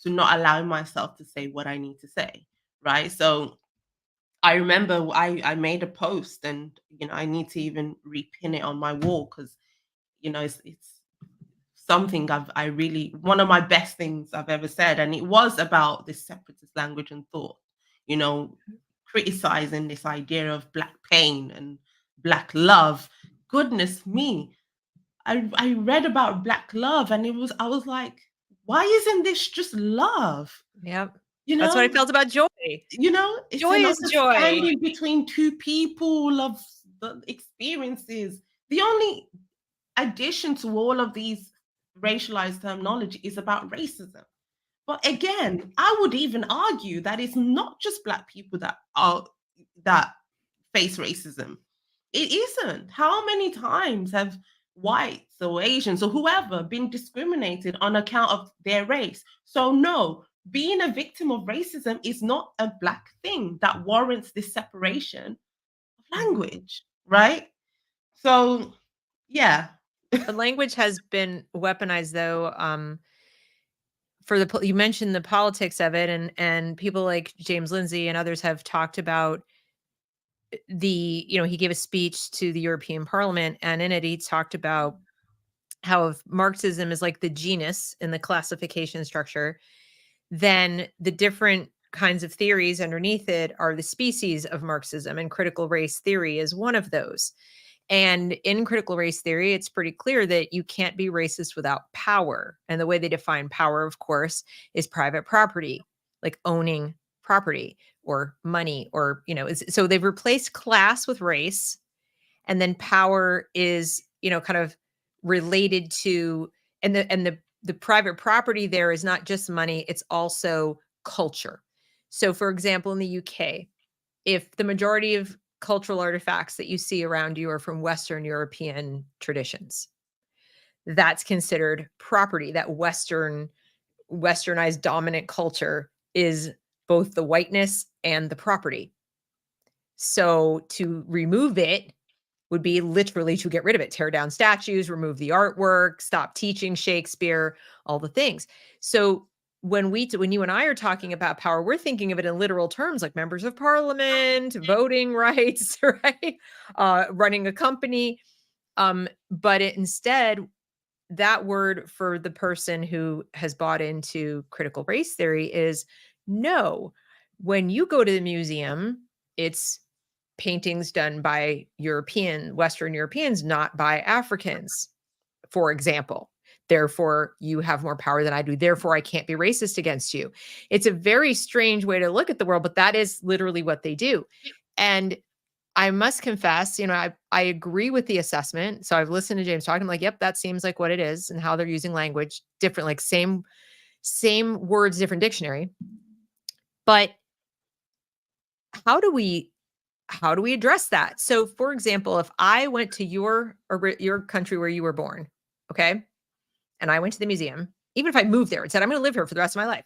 to not allowing myself to say what I need to say, right? So I remember I made a post, and I need to even repin it on my wall because it's something I really, one of my best things I've ever said, and it was about this separatist language and thought, criticizing this idea of Black pain and Black love. Goodness me, I read about Black love, and I was like, why isn't this just love? Yep. That's what I felt about joy. It's joy is joy between two people of the experiences. the only addition to all of these racialized terminology is about racism. But again, I would even argue that it's not just Black people that face racism. It isn't. How many times have whites or Asians or whoever been discriminated on account of their race? So no, being a victim of racism is not a Black thing that warrants this separation of language, right? So yeah. The language has been weaponized, though. For you mentioned the politics of it, and people like James Lindsay and others have talked about he gave a speech to the European Parliament, and in it he talked about how if Marxism is like the genus in the classification structure, then the different kinds of theories underneath it are the species of Marxism, and critical race theory is one of those. And in critical race theory, it's pretty clear that you can't be racist without power. And the way they define power, of course, is private property, like owning property or money, or, so they've replaced class with race. And then power is, kind of related to, the private property there is not just money, it's also culture. So, for example, in the UK, if the majority of cultural artifacts that you see around you are from Western European traditions, that's considered property. That westernized dominant culture is both the whiteness and the property. So to remove it would be literally to get rid of it, tear down statues, remove the artwork, stop teaching Shakespeare, all the things. So when you and I are talking about power, we're thinking of it in literal terms, like members of parliament, voting rights, right? Running a company. But instead, that word for the person who has bought into critical race theory is no. When you go to the museum, it's paintings done by Western Europeans, not by Africans, for example. Therefore, you have more power than I do. Therefore, I can't be racist against you. It's a very strange way to look at the world, but that is literally what they do. And I must confess, I agree with the assessment. So I've listened to James talking, like, yep, that seems like what it is, and how they're using language different, like same words, different dictionary. But how do we address that? So, for example, if I went to your country where you were born, okay, and I went to the museum, even if I moved there and said, I'm going to live here for the rest of my life,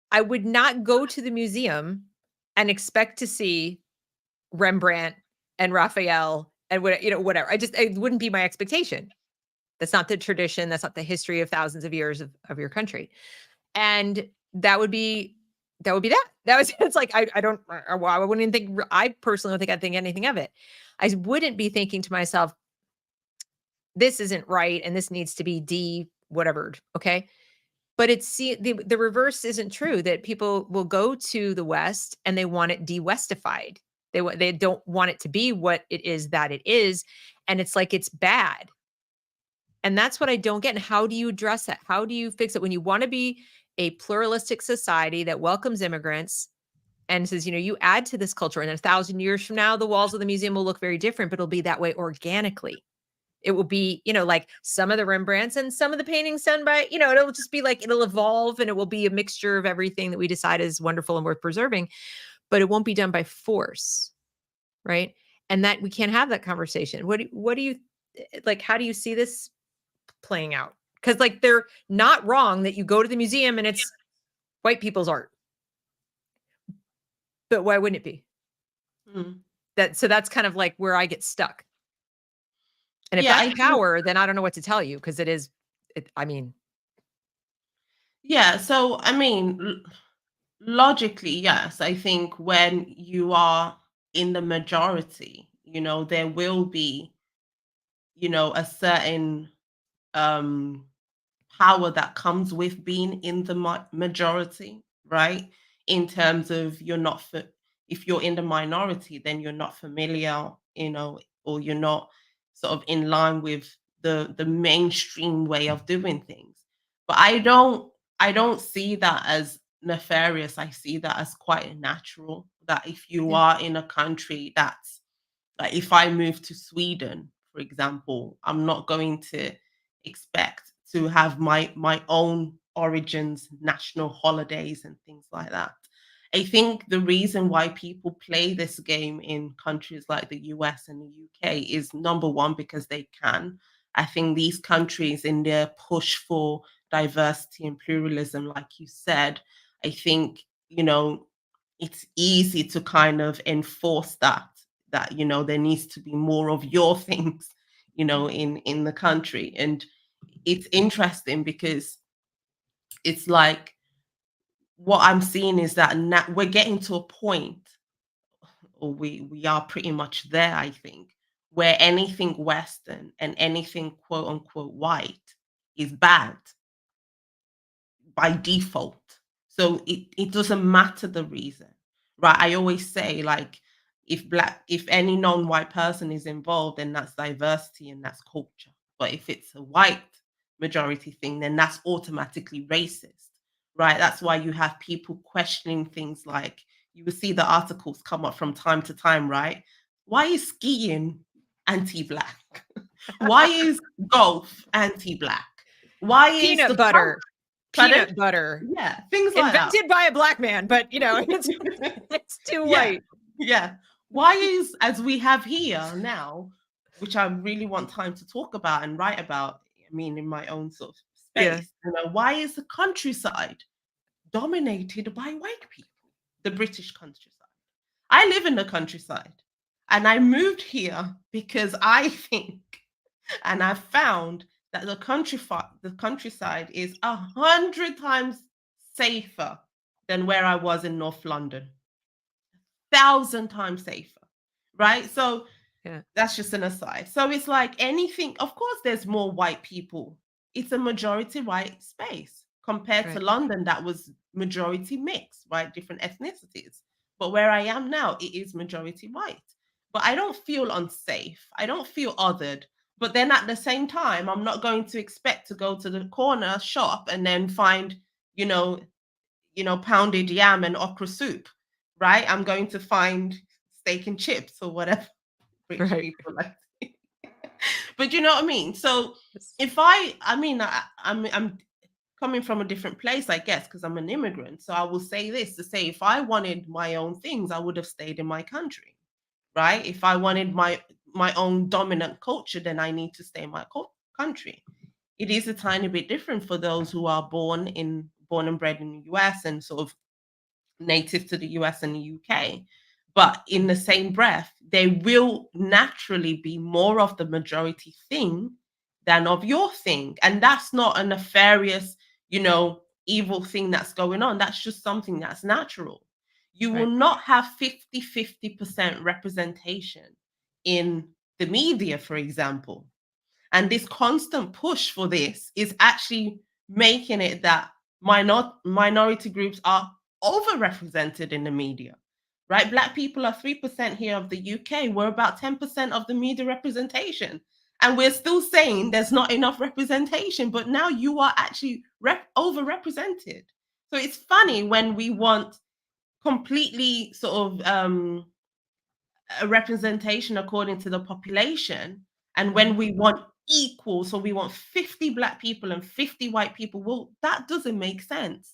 I would not go to the museum and expect to see Rembrandt and Raphael and whatever. It wouldn't be my expectation. That's not the tradition. That's not the history of thousands of years of your country. And that would be that. It's like, I wouldn't even think, I personally don't think I'd think anything of it. I wouldn't be thinking to myself, this isn't right, and this needs to be whatever. Okay. But the reverse isn't true, that people will go to the West and they want it de-Westified. They don't want it to be what it is that it is. And it's like, it's bad. And that's what I don't get. And how do you address that? How do you fix it when you want to be a pluralistic society that welcomes immigrants and says, you add to this culture, and 1,000 years from now, the walls of the museum will look very different, but it'll be that way organically. It will be, like some of the Rembrandts and some of the paintings done by, it'll just be like, it'll evolve, and it will be a mixture of everything that we decide is wonderful and worth preserving, but it won't be done by force. Right. And that we can't have that conversation. What do you like? How do you see this playing out? Because like, they're not wrong that you go to the museum and it's white people's art. But why wouldn't it be? So that's kind of like where I get stuck. And if that's power, then I don't know what to tell you, because it is, Yeah. So, logically, yes. I think when you are in the majority, there will be, a certain power that comes with being in the majority, right? In terms of if you're in the minority, then you're not familiar, or you're not sort of in line with the mainstream way of doing things. But I don't see that as nefarious. I see that as quite natural, that if you are in a country that's Like if I move to Sweden, for example, I'm not going to expect to have my own origins, national holidays, and things like that. I think the reason why people play this game in countries like the US and the UK is number one, because they can. I think these countries, in their push for diversity and pluralism, like you said, I think, it's easy to kind of enforce that there needs to be more of your things in the country. And it's interesting because it's like what I'm seeing is that now we're getting to a point, or we are pretty much there, I think, where anything Western and anything quote unquote white is bad by default. So it doesn't matter the reason, right? I always say, like, if any non-white person is involved, then that's diversity and that's culture. But if it's a white majority thing, then that's automatically racist, right? That's why you have people questioning things like, you will see the articles come up from time to time, right? Why is skiing anti-black? Why is golf anti-black? Why is the Peanut butter. Pardon? Peanut butter. Yeah, things like that. Invented by a black man, but it's too Yeah, white. yeah. Why is, as we have here now, which I really want time to talk about and write about, I mean, in my own sort of Yeah. space, why is the countryside dominated by white people? The British countryside. I live in the countryside, and I moved here because I think, and I found that the countryside is 100 times safer than where I was in North London. 1,000 times safer, right? So Yeah. that's just an aside. So it's like anything, of course, there's more white people. It's a majority white space compared to Right. London, that was majority mixed, right? Different ethnicities. But where I am now, it is majority white. But I don't feel unsafe. I don't feel othered. But then at the same time, I'm not going to expect to go to the corner shop and then find, you know, pounded yam and okra soup, right? I'm going to find steak and chips or whatever rich Right. people like. But you know what I mean? So if I'm coming from a different place, I guess, because I'm an immigrant. So I will say this to say, if I wanted my own things, I would have stayed in my country, right? If I wanted my own dominant culture, then I need to stay in my country. It is a tiny bit different for those who are born and bred in the US and sort of native to the US and the UK. But in the same breath, they will naturally be more of the majority thing than of your thing. And that's not a nefarious, evil thing that's going on. That's just something that's natural. You will Right. not have 50% representation in the media, for example. And this constant push for this is actually making it that minority groups are overrepresented in the media, right? Black people are 3% here of the UK. We're about 10% of the media representation. And we're still saying there's not enough representation, but now you are actually overrepresented. So it's funny when we want completely sort of a representation according to the population. And when we want equal, so we want 50 black people and 50 white people, well, that doesn't make sense,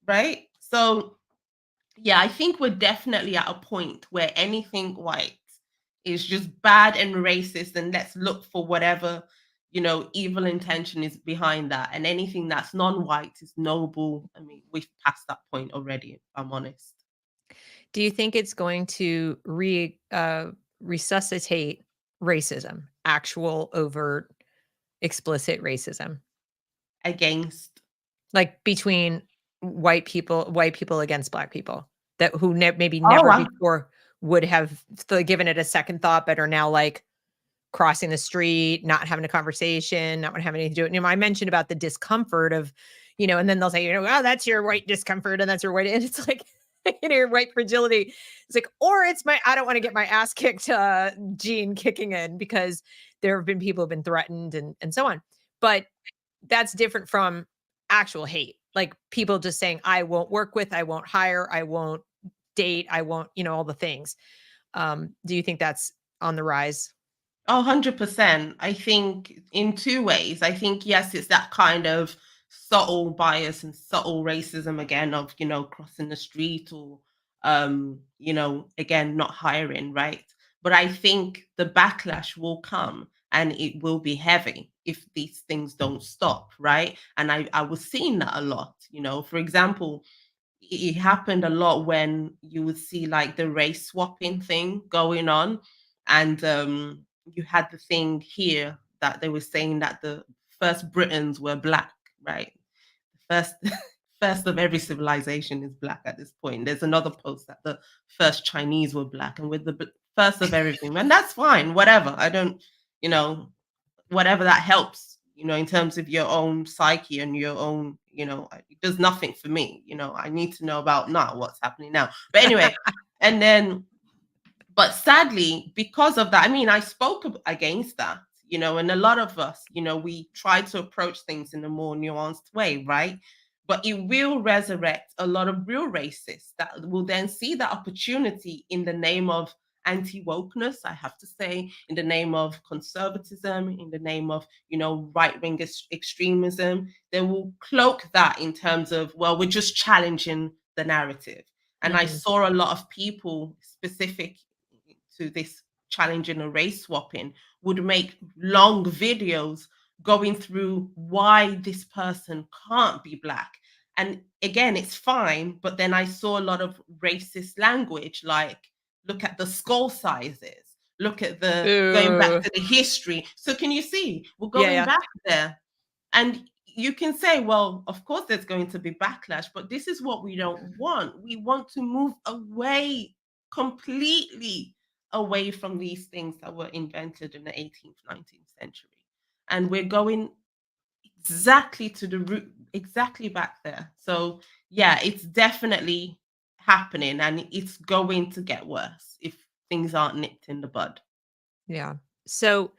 right? So, yeah, I think we're definitely at a point where anything white is just bad and racist, and let's look for whatever, evil intention is behind that. And anything that's non-white is noble. I mean, we've passed that point already, if I'm honest. Do you think it's going to resuscitate racism, actual overt, explicit racism, Against. like between white people against black people that who maybe Oh, never before would have given it a second thought, but are now like crossing the street, not having a conversation, not having anything to do it. I mentioned about the discomfort of, and then they'll say, oh, that's your white discomfort and that's your white, and it's like, your white fragility. It's like, or it's I don't want to get my ass kicked gene kicking in, because there have been people who have been threatened and so on. But that's different from actual hate. Like people just saying, I won't work with, I won't hire, I won't date, I won't, all the things. Do you think that's on the rise? Oh, 100%. I think in two ways. I think, yes, it's that kind of subtle bias and subtle racism again of, crossing the street or, again, not hiring, right? But I think the backlash will come and it will be heavy if these things don't stop, right? And I was seeing that a lot, for example, it happened a lot when you would see like the race swapping thing going on, and you had the thing here that they were saying that the first Britons were black, right? First first of every civilization is black at this point. There's another post that the first Chinese were black, and with the first of everything, and that's fine, whatever. I don't, you know, whatever that helps, in terms of your own psyche and your own, it does nothing for me. I need to know about now what's happening now. But anyway, and then, but sadly, because of that, I mean, I spoke against that, and a lot of us, we try to approach things in a more nuanced way, right? But it will resurrect a lot of real racists that will then see that opportunity in the name of anti-wokeness, I have to say, in the name of conservatism, in the name of, right-wing extremism. They will cloak that in terms of, well, we're just challenging the narrative. And I saw a lot of people specific to this challenging a race swapping would make long videos going through why this person can't be black. And again, it's fine, but then I saw a lot of racist language, like look at the skull sizes, look at the going back to the history. So can you see we're going back there? And you can say, well, of course there's going to be backlash, but this is what we don't want. We want to move away, completely away from these things that were invented in the 18th, 19th century. And we're going exactly to the root, exactly back there. So yeah, it's definitely happening, and it's going to get worse if things aren't nipped in the bud. Yeah. So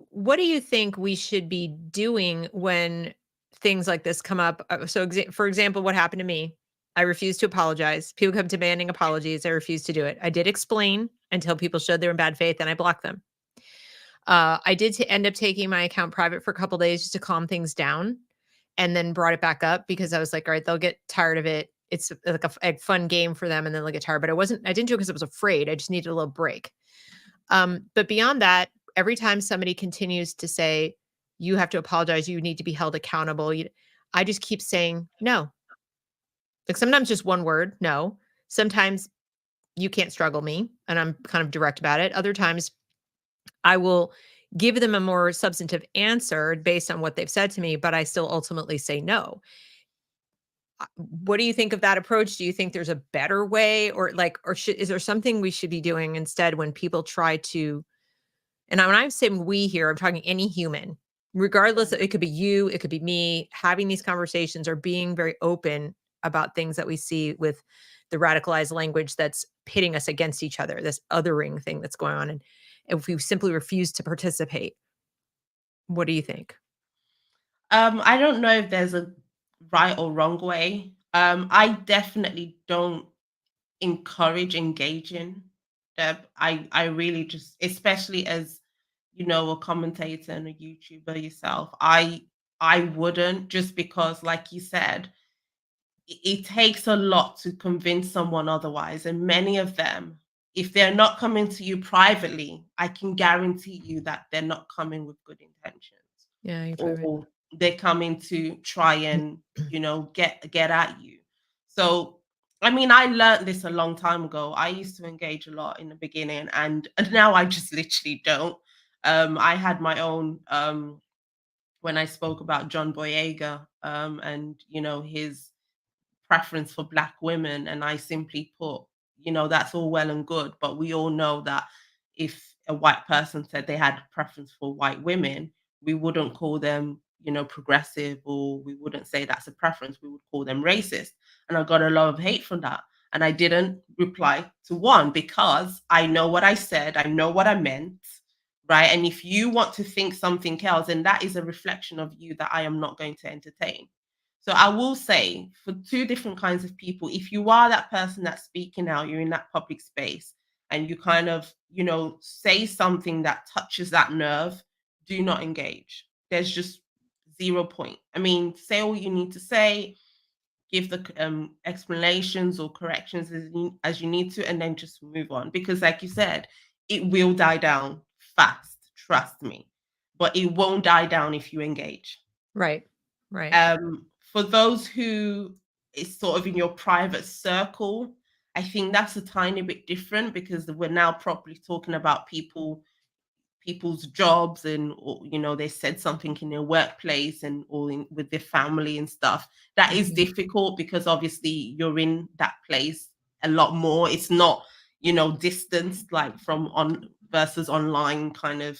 what do you think we should be doing when things like this come up? For example, what happened to me? I refused to apologize. People kept demanding apologies. I refused to do it. I did explain until people showed they were in bad faith, and I blocked them. I did end up taking my account private for a couple days just to calm things down, and then brought it back up because I was like, all right, they'll get tired of it. It's like a fun game for them, and then they'll get tired. But I didn't do it because I was afraid. I just needed a little break. But beyond that, every time somebody continues to say, you have to apologize, you need to be held accountable, I just keep saying no. Like sometimes just one word, no. Sometimes you can't struggle me, and I'm kind of direct about it. Other times I will give them a more substantive answer based on what they've said to me, but I still ultimately say no. What do you think of that approach? Do you think there's a better way, or is there something we should be doing instead when people try to, and when I'm saying we here, I'm talking any human, regardless, it could be you, it could be me, having these conversations or being very open about things that we see with the radicalized language that's pitting us against each other, this othering thing that's going on. And if we simply refuse to participate, what do you think? I don't know if there's a right or wrong way. I definitely don't encourage engaging. I really just, especially as a commentator and a YouTuber yourself, I wouldn't, just because, like you said, it takes a lot to convince someone otherwise, and many of them, if they're not coming to you privately, I can guarantee you that they're not coming with good intentions, Yeah, you're probably right. or they're coming to try and get at you. So I mean, I learned this a long time ago. I used to engage a lot in the beginning, and now I just literally don't. I had my own, when I spoke about John Boyega, and his preference for black women, and I simply put, that's all well and good, but we all know that if a white person said they had a preference for white women, we wouldn't call them, progressive, or we wouldn't say that's a preference. We would call them racist. And I got a lot of hate from that. And I didn't reply to one because I know what I said, I know what I meant, right? And if you want to think something else, then that is a reflection of you that I am not going to entertain. So I will say, for two different kinds of people, if you are that person that's speaking out, you're in that public space, and you kind of, say something that touches that nerve, do not engage. There's just 0 point. I mean, say all you need to say, give the explanations or corrections as you need to, and then just move on. Because, like you said, it will die down fast. Trust me, but it won't die down if you engage. Right. Right. For those who is sort of in your private circle, I think that's a tiny bit different because we're now properly talking about people's jobs, and or, they said something in their workplace and or with their family and stuff. That is difficult because obviously you're in that place a lot more. It's not distanced like from on versus online kind of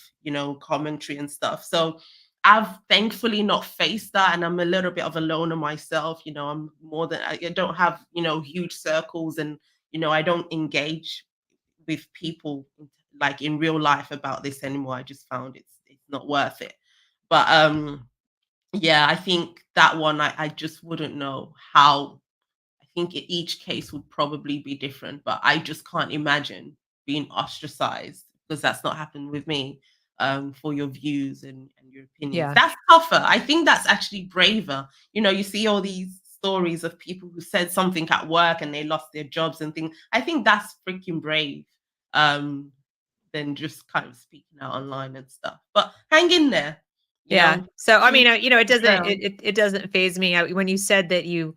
commentary and stuff. So I've thankfully not faced that, and I'm a little bit of a loner myself. I'm more than I don't have huge circles, and I don't engage with people like in real life about this anymore. I just found it's not worth it. But yeah, I think that one I just wouldn't know how. I think each case would probably be different, but I just can't imagine being ostracized because that's not happened with me, for your views and your opinions. Yeah. That's tougher. I think that's actually braver. You see all these stories of people who said something at work and they lost their jobs and things. I think that's freaking brave. Um, than just kind of speaking out online and stuff. But hang in there, Yeah. So I to mean, it each doesn't their own. it doesn't phase me out when you said that you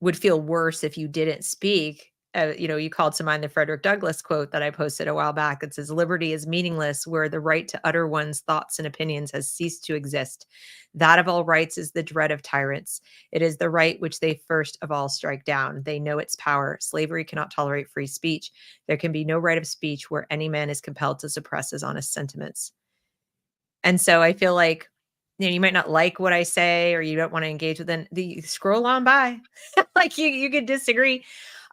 would feel worse if you didn't speak. You called to mind the Frederick Douglass quote that I posted a while back. It says, "Liberty is meaningless where the right to utter one's thoughts and opinions has ceased to exist. That of all rights is the dread of tyrants. It is the right which they first of all strike down. They know its power. Slavery cannot tolerate free speech. There can be no right of speech where any man is compelled to suppress his honest sentiments." And so I feel like, you might not like what I say or you don't want to engage with it. The scroll on by. Like you could disagree.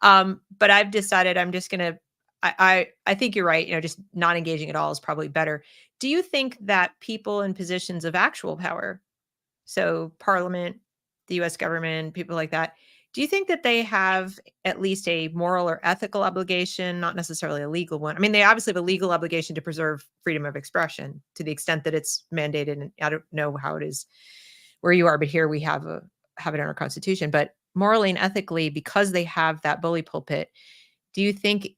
But I've decided I'm just gonna I think you're right, just not engaging at all is probably better. Do you think that people in positions of actual power, so parliament, the US government, people like that, do you think that they have at least a moral or ethical obligation, not necessarily a legal one? I mean, they obviously have a legal obligation to preserve freedom of expression to the extent that it's mandated. And I don't know how it is where you are, but here we have it in our constitution. But morally and ethically, because they have that bully pulpit, do you think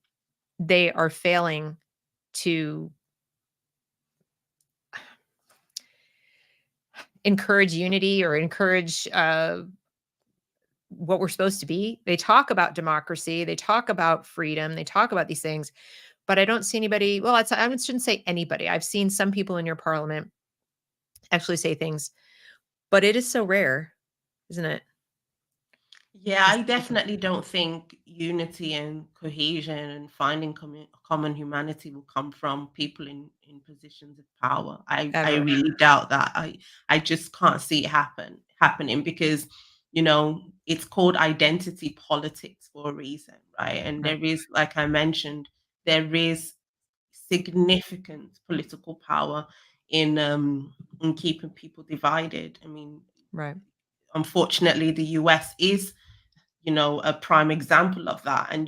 they are failing to encourage unity or encourage what we're supposed to be? They talk about democracy, they talk about freedom, they talk about these things, but I don't see anybody. Well, I shouldn't say anybody. I've seen some people in your parliament actually say things, but it is so rare, isn't it? Yeah, To I see them definitely don't think unity and cohesion and finding common humanity will come from people in positions of power. I ever. really doubt that. I just can't see it happening because it's called identity politics for a reason, right? And Right, there is, like I mentioned, there is significant political power in keeping people divided. I mean, right. unfortunately, the US is a prime example of that. And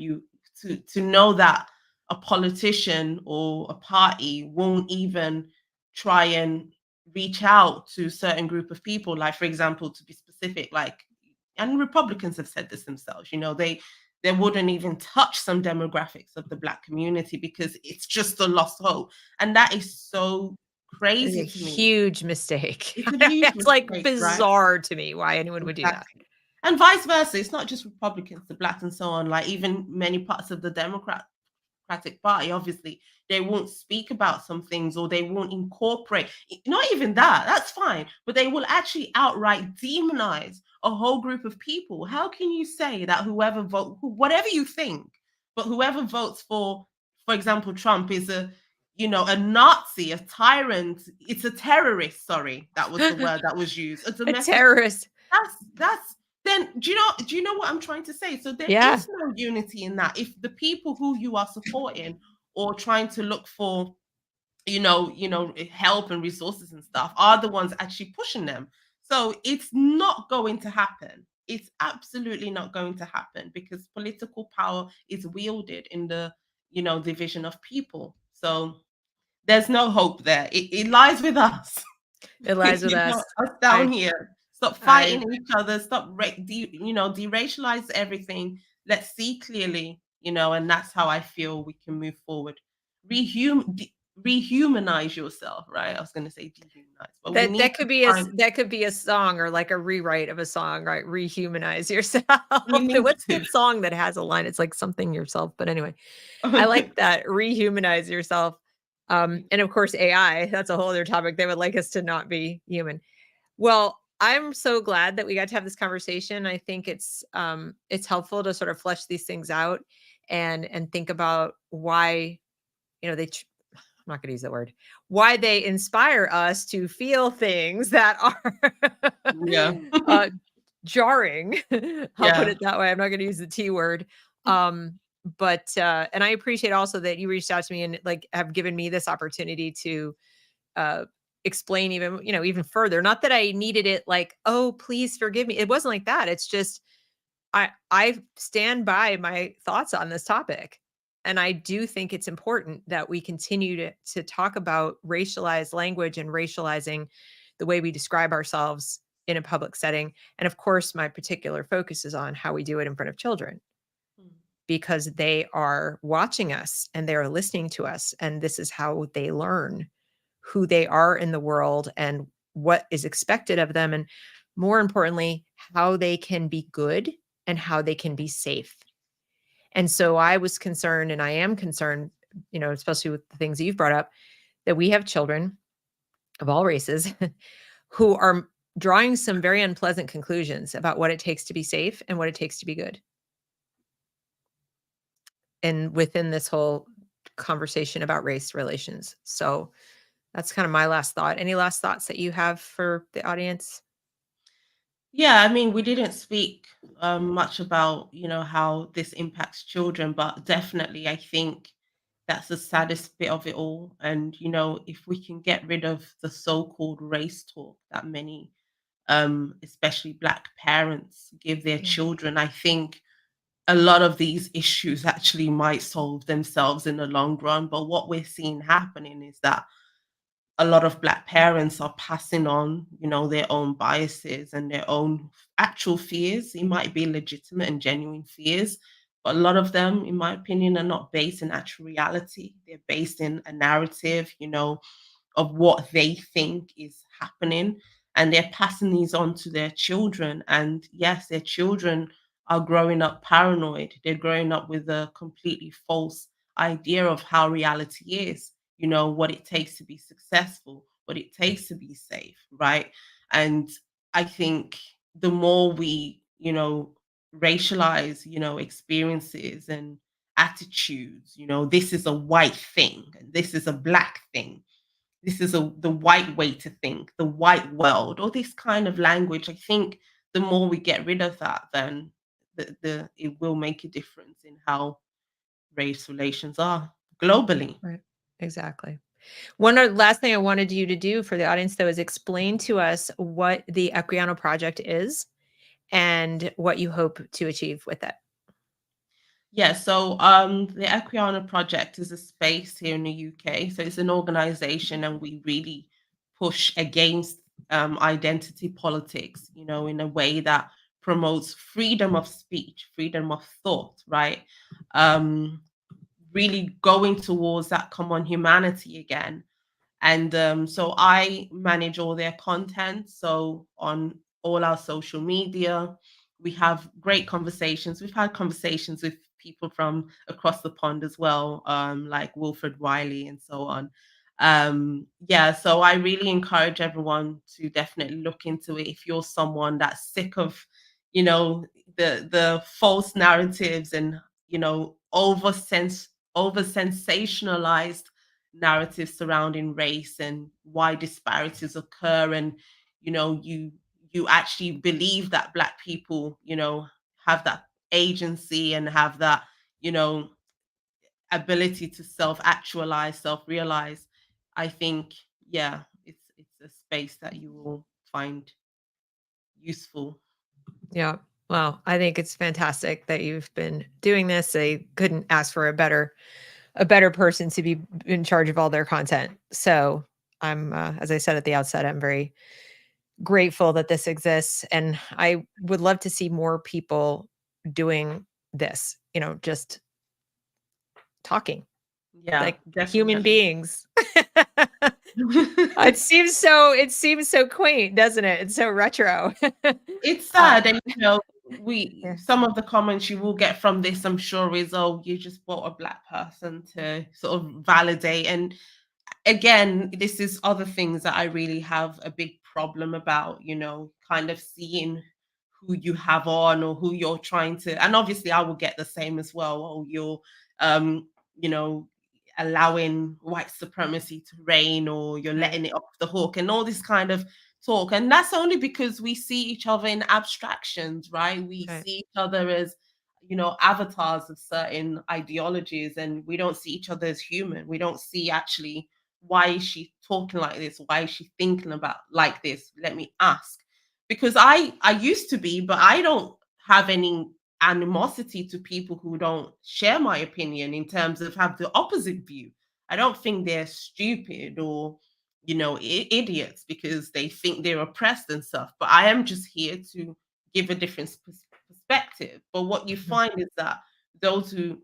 to know that a politician or a party won't even try and reach out to a certain group of people, like for example, to be specific, like, and Republicans have said this themselves, they wouldn't even touch some demographics of the Black community because it's just a lost hope. And that is so It's a crazy to me. huge mistake. It's a huge It's like mistake, right? bizarre to me why anyone would do that. Exactly. And vice versa. It's not just Republicans, the blacks and so on. Like even many parts of the Democratic Party, obviously, they won't speak about some things or they won't incorporate. Not even that. That's fine. But they will actually outright demonize a whole group of people. How can you say that whatever you think, but whoever votes for example, Trump is a Nazi, a tyrant, it's a terrorist. Sorry, that was the word that was used. A A domestic. terrorist. That's then do you know what I'm trying to say? So there Yeah. is no unity in that. If the people who you are supporting or trying to look for, help and resources and stuff are the ones actually pushing them. So it's not going to happen. it's absolutely not going to happen because political power is wielded in the, division of people. So there's no hope there. It lies with us. It lies with us. Us down I here. Stop I fighting each other. Stop, deracialize everything. Let's see clearly, and that's how I feel we can move forward. Rehumanize yourself, right? I was going to say dehumanize, but we that need that to could be find. that could be a song or like a rewrite of a song, right? Rehumanize yourself. We need What's to. that song that has a line? It's like something yourself, but anyway, I like that. Rehumanize yourself. And of course, AI, that's a whole other topic. They would like us to not be human. Well, I'm so glad that we got to have this conversation. I think it's helpful to sort of flesh these things out and think about why, I'm not going to use that word, why they inspire us to feel things that are Yeah. uh, jarring. I'll put Yeah. it that way. I'm not going to use the T word. And I appreciate also that you reached out to me and like have given me this opportunity to uh, explain even further. Not that I needed it like, oh, please forgive me. It wasn't like that. It's just I stand by my thoughts on this topic. And I do think it's important that we continue to talk about racialized language and racializing the way we describe ourselves in a public setting. And of course, my particular focus is on how we do it in front of children because they are watching us and they are listening to us. And this is how they learn who they are in the world and what is expected of them. And more importantly, how they can be good and how they can be safe. And so I was concerned, and I am concerned, especially with the things that you've brought up, that we have children of all races who are drawing some very unpleasant conclusions about what it takes to be safe and what it takes to be good. And within this whole conversation about race relations. So that's kind of my last thought. Any last thoughts that you have for the audience? Yeah, I mean, we didn't speak much about, how this impacts children, but definitely I think that's the saddest bit of it all. And, if we can get rid of the so-called race talk that many, especially Black parents give their Yeah. children, I think a lot of these issues actually might solve themselves in the long run. But what we're seeing happening is that a lot of Black parents are passing on, their own biases and their own actual fears. It might be legitimate and genuine fears, but a lot of them, in my opinion, are not based in actual reality. They're based in a narrative, of what they think is happening. And they're passing these on to their children. And yes, their children are growing up paranoid. They're growing up with a completely false idea of how reality is, what it takes to be successful, what it takes to be safe, right? And I think the more we, racialize, experiences and attitudes, this is a white thing, and this is a Black thing, this is the white way to think, the white world, all this kind of language. I think the more we get rid of that, then it will make a difference in how race relations are globally. Right. Exactly. Last thing I wanted you to do for the audience, though, is explain to us what the Equiano Project is and what you hope to achieve with it. Yeah, so the Equiana Project is a space here in the UK. So it's an organization, and we really push against identity politics, in a way that promotes freedom of speech, freedom of thought, right? Um, really going towards that common humanity again. And so I manage all their content. So on all our social media, we have great conversations. We've had conversations with people from across the pond as well, like Wilfred Wiley and so on. Yeah, so I really encourage everyone to definitely look into it if you're someone that's sick of, you know, the false narratives and over sensationalized narratives surrounding race and why disparities occur, and you actually believe that Black people have that agency and have that you know ability to self actualize, self realize. I think, yeah, it's a space that you will find useful. Yeah. Well, I think it's fantastic that you've been doing this. I couldn't ask for a better person to be in charge of all their content. So I'm, as I said at the outset, I'm very grateful that this exists, and I would love to see more people doing this. Just talking Yeah, like human definitely. beings. It seems so quaint, doesn't it? It's so retro. It's uh, sad, and we yeah, some of the comments you will get from this, I'm sure, is, "Oh, you just bought a black person to sort of validate." And again, this is other things that I really have a big problem about, kind of seeing who you have on or who you're trying to, and obviously I will get the same as well. Oh, you're um, you know, allowing white supremacy to reign, or you're right, letting it off the hook, and all this kind of talk. And that's only because we see each other in abstractions, right? We right, see each other as avatars of certain ideologies, and we don't see each other as human. We don't see actually, why is she talking like this? Why is she thinking about like this? Let me ask. Because I used to be, but I don't have any animosity to people who don't share my opinion, in terms of have the opposite view. I don't think they're stupid or idiots because they think they're oppressed and stuff. But I am just here to give a different perspective. But what you mhm, find is that those who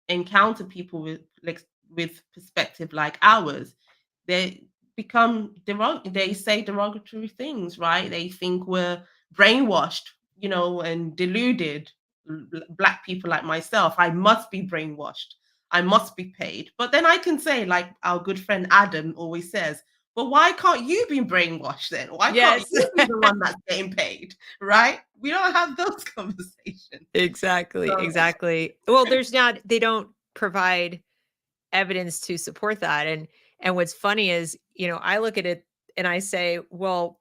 encounter people with perspective like ours, they they say derogatory things, right? They think we're brainwashed, and deluded. Black people like myself, I must be brainwashed. I must be paid. But then I can say, like our good friend Adam always says, "But why can't you be brainwashed then? Why can't yes. you be the one that's getting paid?" Right? We don't have those conversations. Exactly, So exactly. Well, they don't provide evidence to support that. And what's funny is, I look at it and I say, well,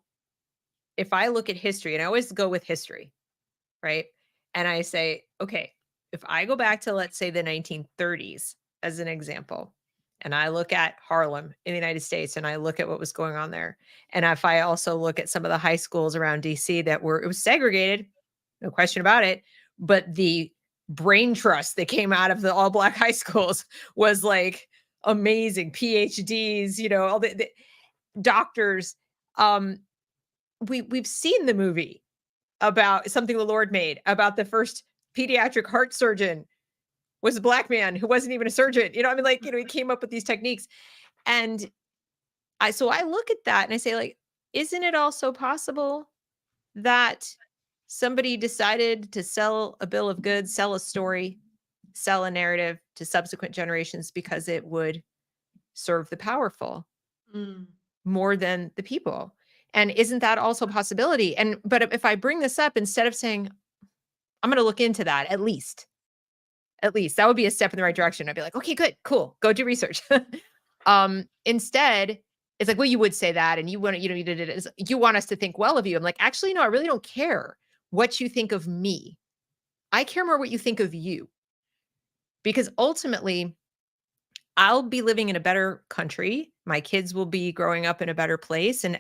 if I look at history, and I always go with history, right? And I say, okay, if I go back to, let's say, the 1930s as an example, and I look at Harlem in the United States and I look at what was going on there, and if I also look at some of the high schools around DC it was segregated, no question about it, but the brain trust that came out of the all black high schools was like amazing. PhDs, all the doctors. Um, we've seen the movie about Something the Lord Made, about the first pediatric heart surgeon was a black man who wasn't even a surgeon. I mean, like, he came up with these techniques. And I look at that and I say, like, isn't it also possible that somebody decided to sell a bill of goods, sell a story, sell a narrative to subsequent generations because it would serve the powerful mm, more than the people? And isn't that also a possibility? But if I bring this up, instead of saying, I'm going to look into that, at least that would be a step in the right direction. I'd be like, okay, good, cool, go do research. Instead, it's like, well, you would say that, and you want us to think well of you. I'm like, actually, no, I really don't care what you think of me. I care more what you think of you, because ultimately, I'll be living in a better country. My kids will be growing up in a better place, and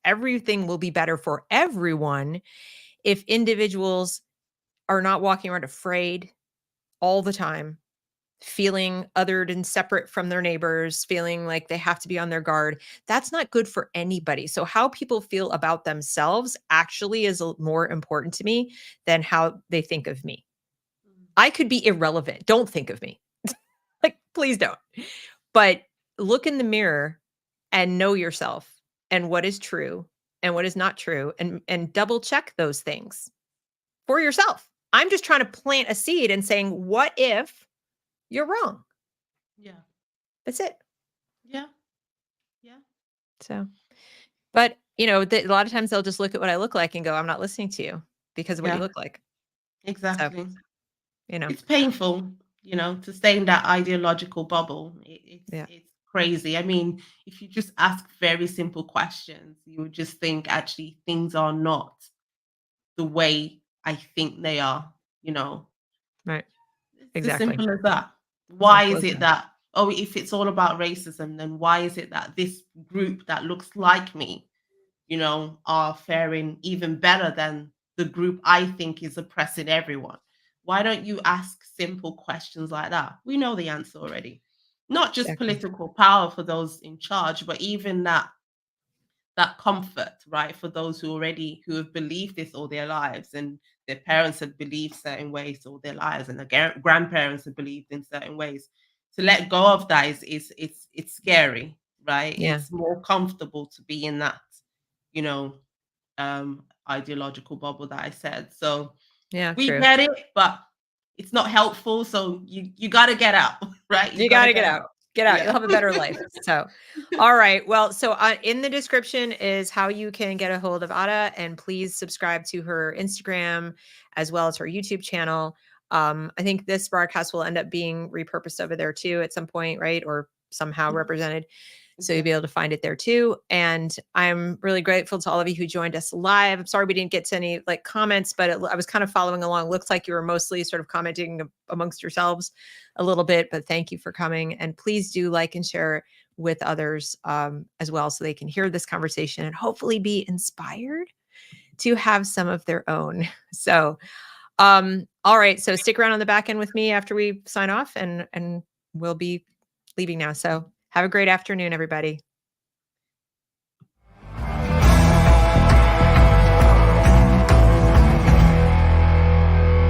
everything will be better for everyone if individuals are not walking around afraid all the time, feeling othered and separate from their neighbors, feeling like they have to be on their guard. That's not good for anybody. So how people feel about themselves actually is more important to me than how they think of me. mm, I could be irrelevant. Don't think of me. Like, please don't. But look in the mirror and know yourself and what is true and what is not true, and double check those things for yourself. I'm just trying to plant a seed and saying, what if you're wrong? yeah, That's it. yeah, yeah, So, but a lot of times they'll just look at what I look like and go, I'm not listening to you because of what you yeah, look like. So, exactly. you know, It's painful, to stay in that ideological bubble. yeah, It's crazy. I mean, if you just ask very simple questions, you would just think actually things are not the way I think they are. You know, right. it's as Exactly. simple as that. Why Simple is as it that. that? Oh, if it's all about racism, then why is it that this group that looks like me, are faring even better than the group I think is oppressing everyone. Why don't you ask simple questions like that? We know the answer already. Not just Exactly. political power for those in charge, but even that comfort, right, for those who have believed this all their lives, and their parents have believed certain ways all their lives, and the grandparents have believed in certain ways. To let go of that it's scary, right? Yeah. It's more comfortable to be in that, you know, ideological bubble that I said. So Yeah, we true. get it, but it's not helpful. So you got to get out, right? You You got got to to get get out. out. Get out. You'll Yeah. have a better life. So, all right. Well, so in the description is how you can get a hold of Ada, and please subscribe to her Instagram as well as her YouTube channel. I think this broadcast will end up being repurposed over there too at some point, right? Or somehow represented. So you'll Yeah. be able to find it there too. And I'm really grateful to all of you who joined us live. I'm sorry we didn't get to any like comments, but I was kind of following along. Looks like you were mostly sort of commenting amongst yourselves a little bit, but thank you for coming. And please do like and share with others as well, so they can hear this conversation and hopefully be inspired to have some of their own. So, all right. So stick around on the back end with me after we sign off, and we'll be leaving now. So have a great afternoon, everybody.